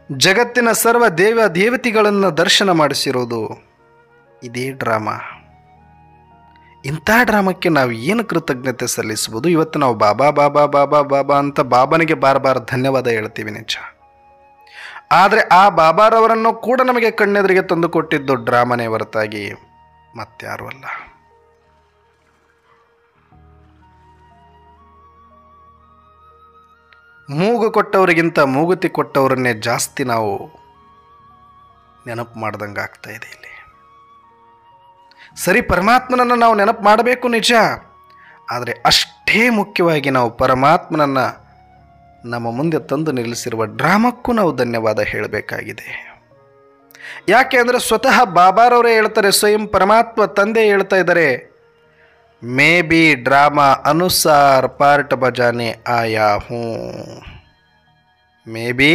ಜಗತ್ತಿನ ಸರ್ವ ದೇವತೆಗಳನ್ನು ದರ್ಶನ ಮಾಡಿಸಿರೋದು ಇದೇ ಡ್ರಾಮಾ. ಇಂಥ ಡ್ರಾಮಕ್ಕೆ ನಾವು ಏನು ಕೃತಜ್ಞತೆ ಸಲ್ಲಿಸ್ಬೋದು? ಇವತ್ತು ನಾವು ಬಾಬಾ ಬಾಬಾ ಬಾಬಾ ಬಾಬಾ ಅಂತ ಬಾಬನಿಗೆ ಬಾರ್ ಧನ್ಯವಾದ ಹೇಳ್ತೀವಿ ನಿಜ. ಆದರೆ ಆ ಬಾಬಾರವರನ್ನು ಕೂಡ ನಮಗೆ ಕಣ್ಣೆದುರಿಗೆ ತಂದು ಕೊಟ್ಟಿದ್ದು ಡ್ರಾಮನೇ ಹೊರತಾಗಿ ಮತ್ಯಾರೂ ಅಲ್ಲ. ಮೂಗು ಕೊಟ್ಟವರಿಗಿಂತ ಮೂಗುತಿ ಕೊಟ್ಟವರನ್ನೇ ಜಾಸ್ತಿ ನಾವು ನೆನಪು ಮಾಡ್ದಂಗೆ ಆಗ್ತಾ ಇದೆ ಇಲ್ಲಿ. ಸರಿ, ಪರಮಾತ್ಮನನ್ನು ನಾವು ನೆನಪು ಮಾಡಬೇಕು ನಿಜ, ಆದರೆ ಅಷ್ಟೇ ಮುಖ್ಯವಾಗಿ ನಾವು ಪರಮಾತ್ಮನನ್ನು ನಮ್ಮ ಮುಂದೆ ತಂದು ನಿಲ್ಲಿಸಿರುವ ಡ್ರಾಮಕ್ಕೂ ನಾವು ಧನ್ಯವಾದ ಹೇಳಬೇಕಾಗಿದೆ. ಯಾಕೆ ಅಂದರೆ ಸ್ವತಃ ಬಾಬಾರವರೇ ಹೇಳ್ತಾರೆ, ಸ್ವಯಂ ಪರಮಾತ್ಮ ತಂದೆ ಹೇಳ್ತಾ ಇದ್ದಾರೆ, ಮೇ ಬಿ ಡ್ರಾಮಾ ಅನುಸಾರ ಪಾರ್ಟ್ ಬಜಾನೆ ಆಯಾ ಹೂँ, ಮೇ ಬಿ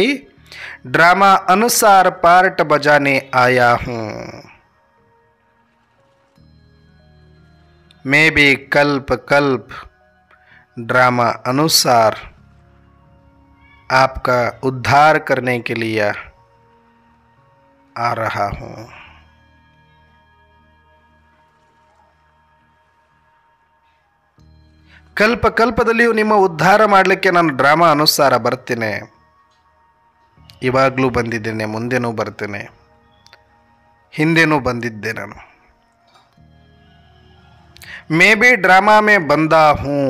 ಡ್ರಾಮಾ ಅನುಸಾರ ಪಾರ್ಟ್ ಬಜಾನೆ ಆಯಾ ಹೂँ, मैं भी कल्प कल्प ड्रामा अनुसार आपका उद्धार करने के लिए आ रहा हूँ. ಕಲ್ಪ ಕಲ್ಪದಲ್ಲಿಯೂ ನಿಮ್ಮ ಉದ್ಧಾರ ಮಾಡಲಿಕ್ಕೆ ನಾನು ಡ್ರಾಮಾ ಅನುಸಾರ ಬರ್ತೇನೆ. ಇವಾಗಲೂ ಬಂದಿದ್ದೇನೆ, ಮುಂದೆನೂ ಬರ್ತೇನೆ, ಹಿಂದೆನೂ ಬಂದಿದ್ದೆ ನಾನು. मैं भी ड्रामा में बंदा हूँ,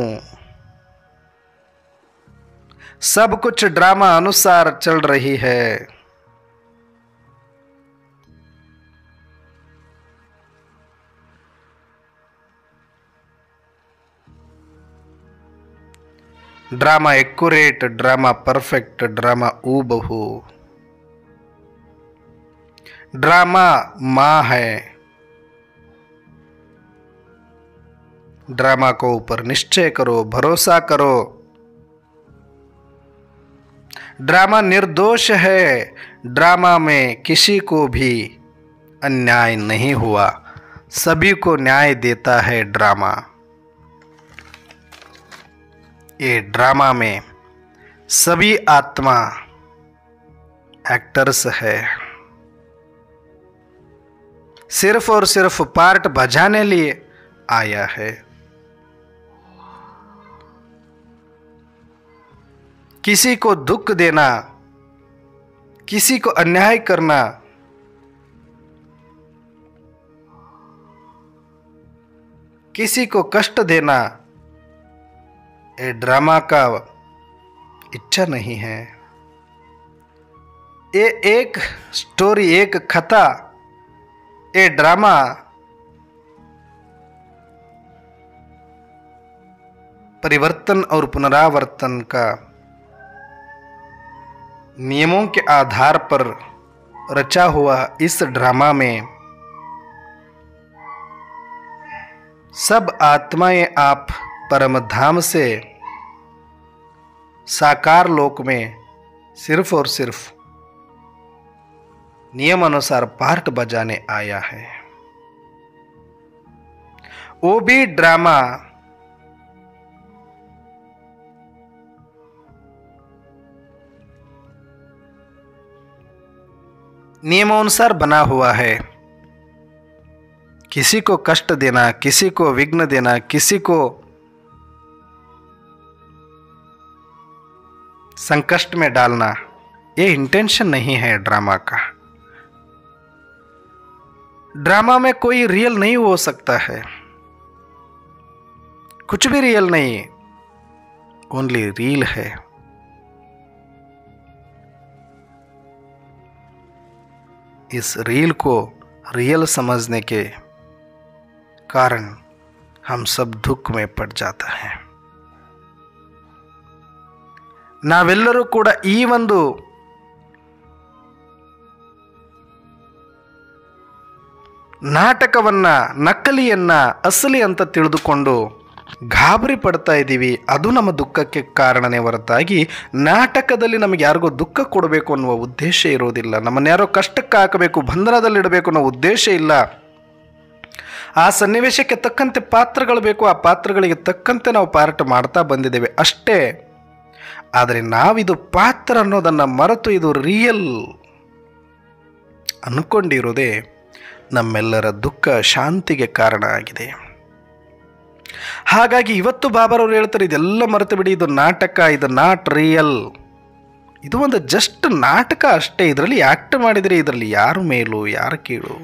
सब कुछ ड्रामा अनुसार चल रही है. Drama accurate, drama perfect, drama ऊबहू. ड्रामा माँ है. ड्रामा को ऊपर निश्चय करो, भरोसा करो. ड्रामा निर्दोष है. ड्रामा में किसी को भी अन्याय नहीं हुआ, सभी को न्याय देता है ड्रामा. ये ड्रामा में सभी आत्मा एक्टर्स है, सिर्फ और सिर्फ पार्ट बजाने लिए आया है. किसी को दुख देना, किसी को अन्याय करना, किसी को कष्ट देना ये ड्रामा का इच्छा नहीं है. ये एक स्टोरी, एक कथा, ये ड्रामा परिवर्तन और पुनरावर्तन का नियमों के आधार पर रचा हुआ इस ड्रामा में सब आत्माएं आप परम धाम से साकार लोक में सिर्फ और सिर्फ नियम अनुसार पार्ट बजाने आया है. वो भी ड्रामा नियमानुसार बना हुआ है. किसी को कष्ट देना, किसी को विघ्न देना, किसी को संकष्ट में डालना, ये इंटेंशन नहीं है ड्रामा का. ड्रामा में कोई रियल नहीं हो सकता है, कुछ भी रियल नहीं, ओनली रील है. इस रील को रियल समझने के कारण हम सब दुख में पड़ जाता है. ನಾವೆಲ್ಲರೂ ಕೂಡ ಈ ಒಂದು ನಾಟಕವನ್ನ, ನಕಲಿಯನ್ನ ಅಸಲಿ ಅಂತ ತಿಳಿದುಕೊಂಡು ಗಾಬರಿ ಪಡ್ತಾ ಇದ್ದೀವಿ. ಅದು ನಮ್ಮ ದುಃಖಕ್ಕೆ ಕಾರಣನೇ ಹೊರತಾಗಿ ನಾಟಕದಲ್ಲಿ ನಮಗೆ ಯಾರಿಗೋ ದುಃಖ ಕೊಡಬೇಕು ಅನ್ನುವ ಉದ್ದೇಶ ಇರೋದಿಲ್ಲ. ನಮ್ಮನ್ನು ಯಾರೋ ಕಷ್ಟಕ್ಕೆ ಹಾಕಬೇಕು, ಬಂಧನದಲ್ಲಿಡಬೇಕು ಅನ್ನೋ ಉದ್ದೇಶ ಇಲ್ಲ. ಆ ಸನ್ನಿವೇಶಕ್ಕೆ ತಕ್ಕಂತೆ ಪಾತ್ರಗಳು ಬೇಕು, ಆ ಪಾತ್ರಗಳಿಗೆ ತಕ್ಕಂತೆ ನಾವು ಪಾರ್ಟ್ ಮಾಡ್ತಾ ಬಂದಿದ್ದೇವೆ ಅಷ್ಟೇ. ಆದರೆ ನಾವಿದು ಪಾತ್ರ ಅನ್ನೋದನ್ನು ಮರೆತು ಇದು ರಿಯಲ್ ಅಂದ್ಕೊಂಡಿರೋದೇ ನಮ್ಮೆಲ್ಲರ ದುಃಖ ಶಾಂತಿಗೆ ಕಾರಣ ಆಗಿದೆ. ಹಾಗಾಗಿ ಇವತ್ತು ಬಾಬಾರವರು ಹೇಳ್ತಾರೆ, ಇದೆಲ್ಲ ಮರೆತು ಬಿಡಿ, ಇದು ನಾಟಕ, ಇದು ನಾಟ್ ರಿಯಲ್. ಇದು ಒಂದು ಜಸ್ಟ್ ನಾಟಕ ಅಷ್ಟೇ. ಇದರಲ್ಲಿ ಆ್ಯಕ್ಟ್ ಮಾಡಿದರೆ ಇದರಲ್ಲಿ ಯಾರು ಮೇಲು ಯಾರು ಕೀಳು,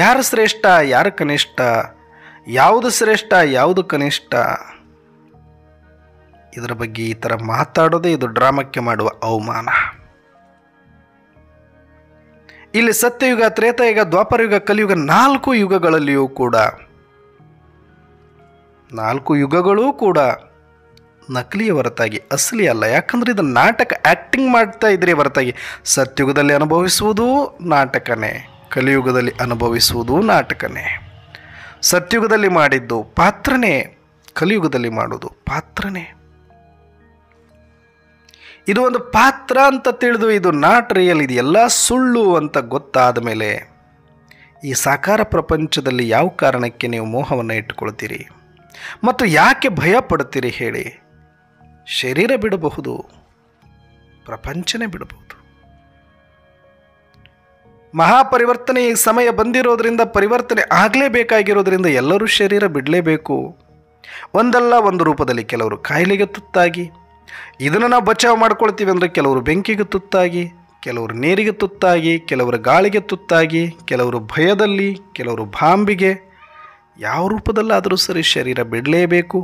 ಯಾರು ಶ್ರೇಷ್ಠ ಯಾರು ಕನಿಷ್ಠ, ಯಾವುದು ಶ್ರೇಷ್ಠ ಯಾವುದು ಕನಿಷ್ಠ, ಇದರ ಬಗ್ಗೆ ಈ ಥರ ಮಾತಾಡೋದೇ ಇದು ಡ್ರಾಮಕ್ಕೆ ಮಾಡುವ ಅವಮಾನ. ಇಲ್ಲಿ ಸತ್ಯಯುಗ, ತ್ರೇತಾಯುಗ, ದ್ವಾಪರಯುಗ, ಕಲಿಯುಗ 4 ಯುಗಗಳಲ್ಲಿಯೂ ಕೂಡ 4 ಯುಗಗಳೂ ಕೂಡ ನಕಲಿಯ ಹೊರತಾಗಿ ಅಸಲಿ ಅಲ್ಲ. ಯಾಕಂದರೆ ಇದು ನಾಟಕ, ಆ್ಯಕ್ಟಿಂಗ್ ಮಾಡ್ತಾ ಇದ್ರೆ ಹೊರತಾಗಿ ಸತ್ಯುಗದಲ್ಲಿ ಅನುಭವಿಸುವುದೂ ನಾಟಕನೇ, ಕಲಿಯುಗದಲ್ಲಿ ಅನುಭವಿಸುವುದೂ ನಾಟಕನೇ. ಸತ್ಯುಗದಲ್ಲಿ ಮಾಡಿದ್ದು ಪಾತ್ರನೇ, ಕಲಿಯುಗದಲ್ಲಿ ಮಾಡೋದು ಪಾತ್ರನೇ. ಇದು ಒಂದು ಪಾತ್ರ ಅಂತ ತಿಳಿದು ಇದು ನಾಟ್ ರಿಯಲ್, ಇದು ಎಲ್ಲ ಸುಳ್ಳು ಅಂತ ಗೊತ್ತಾದ ಮೇಲೆ ಈ ಸಾಕಾರ ಪ್ರಪಂಚದಲ್ಲಿ ಯಾವ ಕಾರಣಕ್ಕೆ ನೀವು ಮೋಹವನ್ನು ಇಟ್ಟುಕೊಳ್ತೀರಿ ಮತ್ತು ಯಾಕೆ ಭಯ ಪಡ್ತೀರಿ ಹೇಳಿ? ಶರೀರ ಬಿಡಬಹುದು, ಪ್ರಪಂಚನೇ ಬಿಡಬಹುದು. ಮಹಾಪರಿವರ್ತನೆ ಈ ಸಮಯ ಬಂದಿರೋದ್ರಿಂದ, ಪರಿವರ್ತನೆ ಆಗಲೇಬೇಕಾಗಿರೋದ್ರಿಂದ ಎಲ್ಲರೂ ಶರೀರ ಬಿಡಲೇಬೇಕು. ಒಂದಲ್ಲ ಒಂದು ರೂಪದಲ್ಲಿ ಕೆಲವರು ಕಾಯಿಲೆಗೆ ತುತ್ತಾಗಿ, ಇದನ್ನು ನಾವು ಬಚಾವ್ ಮಾಡ್ಕೊಳ್ತೀವಿ ಅಂದರೆ ಕೆಲವರು ಬೆಂಕಿಗೆ ತುತ್ತಾಗಿ, ಕೆಲವರು ನೀರಿಗೆ ತುತ್ತಾಗಿ, ಕೆಲವರು ಗಾಳಿಗೆ ತುತ್ತಾಗಿ, ಕೆಲವರು ಭಯದಲ್ಲಿ, ಕೆಲವರು ಬಾಂಬಿಗೆ, ಯಾವ ರೂಪದಲ್ಲಾದರೂ ಸರಿ ಶರೀರ ಬಿಡಲೇಬೇಕು.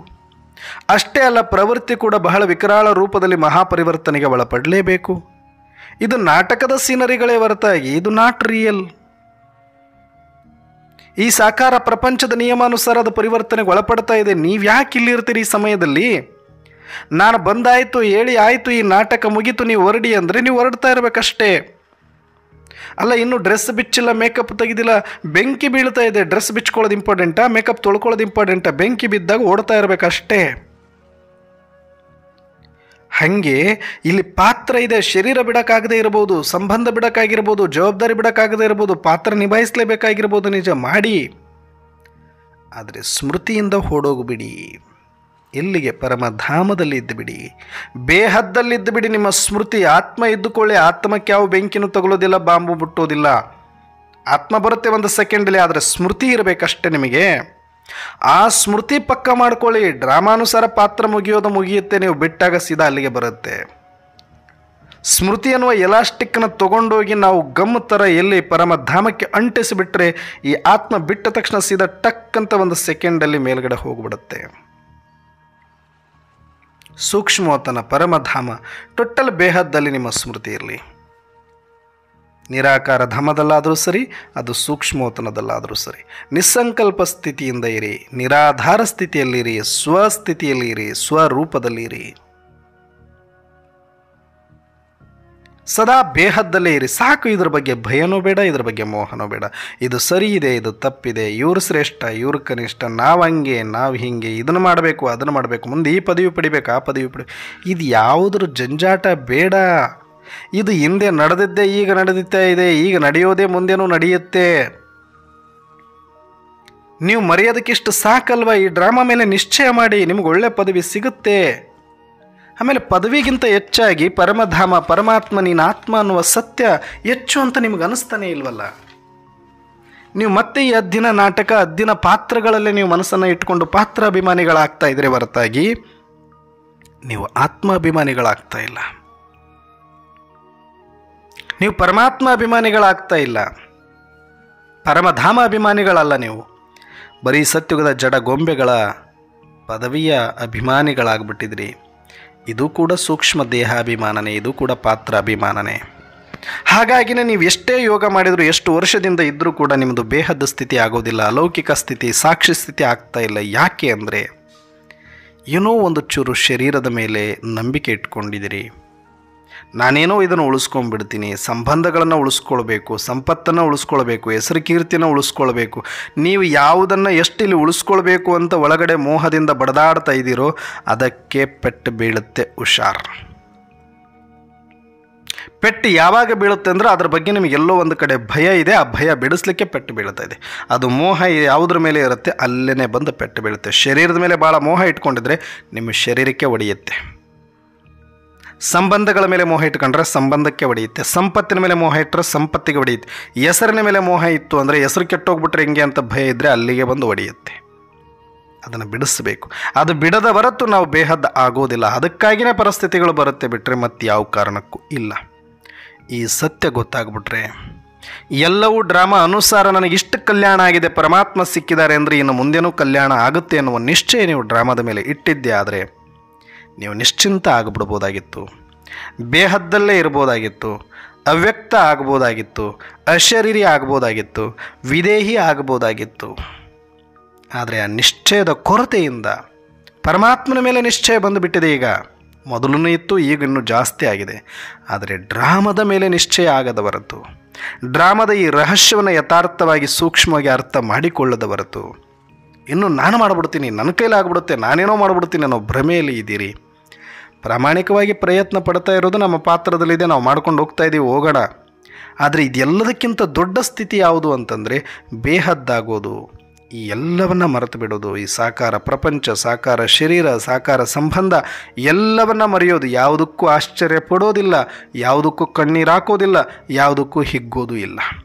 ಅಷ್ಟೇ ಅಲ್ಲ, ಪ್ರವೃತ್ತಿ ಕೂಡ ಬಹಳ ವಿಕರಾಳ ರೂಪದಲ್ಲಿ ಮಹಾಪರಿವರ್ತನೆಗೆ ಒಳಪಡಲೇಬೇಕು. ಇದು ನಾಟಕದ ಸೀನರಿಗಳೇ ಹೊರತಾಗಿ ಇದು ನಾಟ್ ರಿಯಲ್. ಈ ಸಾಕಾರ ಪ್ರಪಂಚದ ನಿಯಮಾನುಸಾರದ ಪರಿವರ್ತನೆಗೆ ಒಳಪಡ್ತಾ ಇದೆ. ನೀವು ಯಾಕೆ ಇಲ್ಲಿರ್ತೀರಿ ಈ ಸಮಯದಲ್ಲಿ? ನಾನು ಬಂದಾಯಿತು, ಹೇಳಿ ಆಯಿತು, ಈ ನಾಟಕ ಮುಗೀತು, ನೀವು ಹೊರಡಿ ಅಂದರೆ ನೀವು ಹೊರಡ್ತಾ ಇರಬೇಕಷ್ಟೇ. ಅಲ್ಲ, ಇನ್ನೂ ಡ್ರೆಸ್ ಬಿಚ್ಚಿಲ್ಲ, ಮೇಕಪ್ ತೆಗೆದಿಲ್ಲ, ಬೆಂಕಿ ಬೀಳ್ತಾ ಇದೆ, ಡ್ರೆಸ್ ಬಿಚ್ಕೊಳ್ಳೋದು ಇಂಪಾರ್ಟೆಂಟಾ, ಮೇಕಪ್ ತೊಳ್ಕೊಳ್ಳೋದು ಇಂಪಾರ್ಟೆಂಟಾ? ಬೆಂಕಿ ಬಿದ್ದಾಗ ಓಡ್ತಾ ಇರಬೇಕಷ್ಟೇ. ಹಾಗೆ ಇಲ್ಲಿ ಪಾತ್ರ ಇದೆ. ಶರೀರ ಬಿಡೋಕ್ಕಾಗದೇ ಇರ್ಬೋದು, ಸಂಬಂಧ ಬಿಡೋಕ್ಕಾಗಿರ್ಬೋದು, ಜವಾಬ್ದಾರಿ ಬಿಡೋಕ್ಕಾಗದೇ ಇರ್ಬೋದು, ಪಾತ್ರ ನಿಭಾಯಿಸಲೇಬೇಕಾಗಿರ್ಬೋದು, ನಿಜ ಮಾಡಿ. ಆದರೆ ಸ್ಮೃತಿಯಿಂದ ಓಡೋಗ್ಬಿಡಿ. ಎಲ್ಲಿಗೆ? ಪರಮಧಾಮದಲ್ಲಿ ಇದ್ದು ಬಿಡಿ, ಬೇಹದ್ದಲ್ಲಿದ್ದು ಬಿಡಿ. ನಿಮ್ಮ ಸ್ಮೃತಿ ಆತ್ಮ ಇದ್ದುಕೊಳ್ಳಿ. ಆತ್ಮಕ್ಕೆ ಯಾವ ಬೆಂಕಿನೂ ತಗೊಳ್ಳೋದಿಲ್ಲ, ಬಾಂಬು ಮುಟ್ಟೋದಿಲ್ಲ. ಆತ್ಮ ಬರುತ್ತೆ ಒಂದು ಸೆಕೆಂಡಲ್ಲಿ, ಆದರೆ ಸ್ಮೃತಿ ಇರಬೇಕಷ್ಟೇ ನಿಮಗೆ. ಆ ಸ್ಮೃತಿ ಪಕ್ಕ ಮಾಡ್ಕೊಳ್ಳಿ. ಡ್ರಾಮಾನುಸಾರ ಪಾತ್ರ ಮುಗಿಯುತ್ತೆ, ನೀವು ಬಿಟ್ಟಾಗ ಸೀದಾ ಅಲ್ಲಿಗೆ ಬರುತ್ತೆ. ಸ್ಮೃತಿ ಅನ್ನುವ ಎಲಾಸ್ಟಿಕ್ನ ತೊಗೊಂಡೋಗಿ ನಾವು ಗಮ್ ಥರ ಎಲ್ಲಿ ಪರಮಧಾಮಕ್ಕೆ ಅಂಟಿಸಿಬಿಟ್ರೆ ಈ ಆತ್ಮ ಬಿಟ್ಟ ತಕ್ಷಣ ಸೀದಾ ಟಕ್ ಅಂತ ಒಂದು ಸೆಕೆಂಡಲ್ಲಿ ಮೇಲ್ಗಡೆ ಹೋಗ್ಬಿಡುತ್ತೆ. ಸೂಕ್ಷ್ಮವತನ ಪರಮಧಾಮ ಟೋಟಲ್ ಬೇಹದ್ದಲ್ಲಿ ನಿಮ್ಮ ಸ್ಮೃತಿ ಇರಲಿ. ನಿರಾಕಾರ ಧಾಮದಲ್ಲಾದರೂ ಸರಿ, ಅದು ಸೂಕ್ಷ್ಮವತನದಲ್ಲಾದರೂ ಸರಿ, ನಿಸ್ಸಂಕಲ್ಪ ಸ್ಥಿತಿಯಿಂದ ಇರಿ, ನಿರಾಧಾರ ಸ್ಥಿತಿಯಲ್ಲಿರಿ, ಸ್ವಸ್ಥಿತಿಯಲ್ಲಿ ಇರಿ, ಸ್ವರೂಪದಲ್ಲಿ ಇರಿ, ಸದಾ ಬೇಹದ್ದಲ್ಲೇ ಇರಿ. ಸಾಕು. ಇದ್ರ ಬಗ್ಗೆ ಭಯನೂ ಬೇಡ, ಇದ್ರ ಬಗ್ಗೆ ಮೋಹನೂ ಬೇಡ. ಇದು ಸರಿ ಇದೆ, ಇದು ತಪ್ಪಿದೆ, ಇವರು ಶ್ರೇಷ್ಠ, ಇವರು ಕನಿಷ್ಠ, ನಾವು ಹಂಗೆ, ನಾವು ಹೀಗೆ, ಇದನ್ನು ಮಾಡಬೇಕು, ಅದನ್ನು ಮಾಡಬೇಕು, ಮುಂದೆ ಈ ಪದವಿ ಪಡಿಬೇಕು, ಆ ಪದವಿ ಇದು ಯಾವುದ್ರ ಜಂಜಾಟ ಬೇಡ. ಇದು ಹಿಂದೆ ನಡೆದಿದ್ದೇ ಈಗ ನಡೆಯುತ್ತಾ ಇದೆ, ಈಗ ನಡೆಯೋದೇ ಮುಂದೇನೂ ನಡೆಯುತ್ತೆ. ನೀವು ಮರೆಯೋದಕ್ಕಿಷ್ಟು ಸಾಕಲ್ವ? ಈ ಡ್ರಾಮಾ ಮೇಲೆ ನಿಶ್ಚಯ ಮಾಡಿ, ನಿಮ್ಗೆ ಒಳ್ಳೆ ಪದವಿ ಸಿಗುತ್ತೆ. ಆಮೇಲೆ ಪದವಿಗಿಂತ ಹೆಚ್ಚಾಗಿ ಪರಮಧಾಮ, ಪರಮಾತ್ಮ, ನೀನು ಆತ್ಮ ಅನ್ನುವ ಸತ್ಯ ಹೆಚ್ಚು ಅಂತ ನಿಮ್ಗೆ ಅನಿಸ್ತಾನೆ ಇಲ್ವಲ್ಲ? ನೀವು ಮತ್ತೆ ಈ ಅದ್ದಿನ ನಾಟಕ, ಅದ್ದಿನ ಪಾತ್ರಗಳಲ್ಲೇ ನೀವು ಮನಸ್ಸನ್ನು ಇಟ್ಕೊಂಡು ಪಾತ್ರಾಭಿಮಾನಿಗಳಾಗ್ತಾ ಇದ್ರೆ ಹೊರತಾಗಿ ನೀವು ಆತ್ಮಾಭಿಮಾನಿಗಳಾಗ್ತಾ ಇಲ್ಲ, ನೀವು ಪರಮಾತ್ಮ ಅಭಿಮಾನಿಗಳಾಗ್ತಾ ಇಲ್ಲ, ಪರಮಧಾಮ ಅಭಿಮಾನಿಗಳಲ್ಲ. ನೀವು ಬರೀ ಸತ್ಯುಗದ ಜಡ ಗೊಂಬೆಗಳ ಪದವಿಯ ಅಭಿಮಾನಿಗಳಾಗ್ಬಿಟ್ಟಿದ್ರಿ. ಇದು ಕೂಡ ಸೂಕ್ಷ್ಮ ದೇಹಾಭಿಮಾನನೇ, ಇದು ಕೂಡ ಪಾತ್ರ ಅಭಿಮಾನನೇ. ಹಾಗಾಗಿನೇ ನೀವು ಎಷ್ಟೇ ಯೋಗ ಮಾಡಿದರೂ ಎಷ್ಟು ವರ್ಷದಿಂದ ಇದ್ದರೂ ಕೂಡ ನಿಮ್ಮದು ಬೇಹದ್ದ ಸ್ಥಿತಿ ಆಗೋದಿಲ್ಲ, ಅಲೌಕಿಕ ಸ್ಥಿತಿ, ಸಾಕ್ಷಿ ಸ್ಥಿತಿ ಆಗ್ತಾ ಇಲ್ಲ. ಯಾಕೆ ಅಂದರೆ ಏನೋ ಒಂದು ಚೂರು ಶರೀರದ ಮೇಲೆ ನಂಬಿಕೆ ಇಟ್ಕೊಂಡಿದ್ದೀರಿ. ನಾನೇನೋ ಇದನ್ನು ಉಳಿಸ್ಕೊಂಡ್ಬಿಡ್ತೀನಿ, ಸಂಬಂಧಗಳನ್ನು ಉಳಿಸ್ಕೊಳ್ಬೇಕು, ಸಂಪತ್ತನ್ನು ಉಳಿಸ್ಕೊಳ್ಬೇಕು, ಹೆಸರು ಕೀರ್ತಿನ ಉಳಿಸ್ಕೊಳ್ಬೇಕು. ನೀವು ಯಾವುದನ್ನು ಎಷ್ಟಿಲ್ಲಿ ಉಳಿಸ್ಕೊಳ್ಬೇಕು ಅಂತ ಒಳಗಡೆ ಮೋಹದಿಂದ ಬಡದಾಡ್ತಾ ಇದ್ದೀರೋ ಅದಕ್ಕೆ ಪೆಟ್ಟು ಬೀಳುತ್ತೆ. ಹುಷಾರ್. ಪೆಟ್ಟು ಯಾವಾಗ ಬೀಳುತ್ತೆ ಅಂದರೆ ಅದರ ಬಗ್ಗೆ ನಿಮಗೆ ಎಲ್ಲೋ ಒಂದು ಕಡೆ ಭಯ ಇದೆ, ಆ ಭಯ ಬಿಡಿಸ್ಲಿಕ್ಕೆ ಪೆಟ್ಟು ಬೀಳ್ತಾ ಇದೆ. ಅದು ಮೋಹ ಯಾವುದ್ರ ಮೇಲೆ ಇರುತ್ತೆ ಅಲ್ಲೇ ಬಂದು ಪೆಟ್ಟು ಬೀಳುತ್ತೆ. ಶರೀರದ ಮೇಲೆ ಭಾಳ ಮೋಹ ಇಟ್ಕೊಂಡಿದ್ರೆ ನಿಮ್ಮ ಶರೀರಕ್ಕೆ ಒಡೆಯುತ್ತೆ. ಸಂಬಂಧಗಳ ಮೇಲೆ ಮೋಹ ಇಟ್ಕೊಂಡ್ರೆ ಸಂಬಂಧಕ್ಕೆ ಹೊಡೆಯುತ್ತೆ. ಸಂಪತ್ತಿನ ಮೇಲೆ ಮೋಹ ಇಟ್ಟರೆ ಸಂಪತ್ತಿಗೆ ಹೊಡೆಯುತ್ತೆ. ಹೆಸರಿನ ಮೇಲೆ ಮೋಹ ಇತ್ತು ಅಂದರೆ ಹೆಸರು ಕೆಟ್ಟೋಗ್ಬಿಟ್ರೆ ಹೆಂಗೆ ಅಂತ ಭಯ ಇದ್ದರೆ ಅಲ್ಲಿಗೆ ಬಂದು ಹೊಡೆಯುತ್ತೆ. ಅದನ್ನು ಬಿಡಿಸಬೇಕು. ಅದು ಬಿಡದ ಹೊರತು ನಾವು ಬೇಹದ್ದ ಆಗೋದಿಲ್ಲ. ಅದಕ್ಕಾಗಿಯೇ ಪರಿಸ್ಥಿತಿಗಳು ಬರುತ್ತೆ, ಬಿಟ್ಟರೆ ಮತ್ತೆ ಯಾವ ಕಾರಣಕ್ಕೂ ಇಲ್ಲ. ಈ ಸತ್ಯ ಗೊತ್ತಾಗ್ಬಿಟ್ರೆ ಎಲ್ಲವೂ ಡ್ರಾಮಾ ಅನುಸಾರ ನನಗಿಷ್ಟು ಕಲ್ಯಾಣ ಆಗಿದೆ, ಪರಮಾತ್ಮ ಸಿಕ್ಕಿದ್ದಾರೆ ಅಂದರೆ ಇನ್ನು ಮುಂದೇನೂ ಕಲ್ಯಾಣ ಆಗುತ್ತೆ ಅನ್ನುವ ನಿಶ್ಚಯ ನೀವು ಡ್ರಾಮಾದ ಮೇಲೆ ಇಟ್ಟಿದ್ದೆ ಆದರೆ ನೀವು ನಿಶ್ಚಿಂತ ಆಗಿಬಿಡ್ಬೋದಾಗಿತ್ತು. ಬೇಹದ್ದಲ್ಲೇ ಇರ್ಬೋದಾಗಿತ್ತು, ಅವ್ಯಕ್ತ ಆಗ್ಬೋದಾಗಿತ್ತು, ಅಶರೀರಿ ಆಗ್ಬೋದಾಗಿತ್ತು, ವಿದೇಹಿ ಆಗ್ಬೋದಾಗಿತ್ತು. ಆದರೆ ಆ ನಿಶ್ಚಯದ ಕೊರತೆಯಿಂದ ಪರಮಾತ್ಮನ ಮೇಲೆ ನಿಶ್ಚಯ ಬಂದುಬಿಟ್ಟಿದೆ. ಈಗ ಮೊದಲೂ ಇತ್ತು, ಈಗ ಇನ್ನೂ ಜಾಸ್ತಿ ಆಗಿದೆ. ಆದರೆ ಡ್ರಾಮದ ಮೇಲೆ ನಿಶ್ಚಯ ಆಗದ ಹೊರತು, ಡ್ರಾಮದ ಈ ರಹಸ್ಯವನ್ನು ಯಥಾರ್ಥವಾಗಿ ಸೂಕ್ಷ್ಮವಾಗಿ ಅರ್ಥ ಮಾಡಿಕೊಳ್ಳದ ಹೊರತು ಇನ್ನು ನಾನು ಮಾಡಿಬಿಡ್ತೀನಿ, ನನ್ನ ಕೈಲಿ ಆಗ್ಬಿಡುತ್ತೆ, ನಾನೇನೋ ಮಾಡಿಬಿಡ್ತೀನಿ ಅನ್ನೋ ಭ್ರಮೆಯಲ್ಲಿ ಇದ್ದೀರಿ. ಪ್ರಾಮಾಣಿಕವಾಗಿ ಪ್ರಯತ್ನ ಪಡ್ತಾ ಇರೋದು ನಮ್ಮ ಪಾತ್ರದಲ್ಲಿದೆ, ನಾವು ಮಾಡ್ಕೊಂಡು ಹೋಗ್ತಾ ಇದ್ದೀವಿ, ಹೋಗೋಣ. ಆದರೆ ಇದೆಲ್ಲದಕ್ಕಿಂತ ದೊಡ್ಡ ಸ್ಥಿತಿ ಯಾವುದು ಅಂತಂದರೆ ಬೇಹದ್ದಾಗೋದು, ಈ ಎಲ್ಲವನ್ನ ಮರೆತು ಬಿಡೋದು. ಈ ಸಾಕಾರ ಪ್ರಪಂಚ, ಸಾಕಾರ ಶರೀರ, ಸಾಕಾರ ಸಂಬಂಧ ಎಲ್ಲವನ್ನ ಮರೆಯೋದು. ಯಾವುದಕ್ಕೂ ಆಶ್ಚರ್ಯ ಪಡೋದಿಲ್ಲ, ಯಾವುದಕ್ಕೂ ಕಣ್ಣೀರು ಹಾಕೋದಿಲ್ಲ, ಯಾವುದಕ್ಕೂ ಹಿಗ್ಗೋದು ಇಲ್ಲ.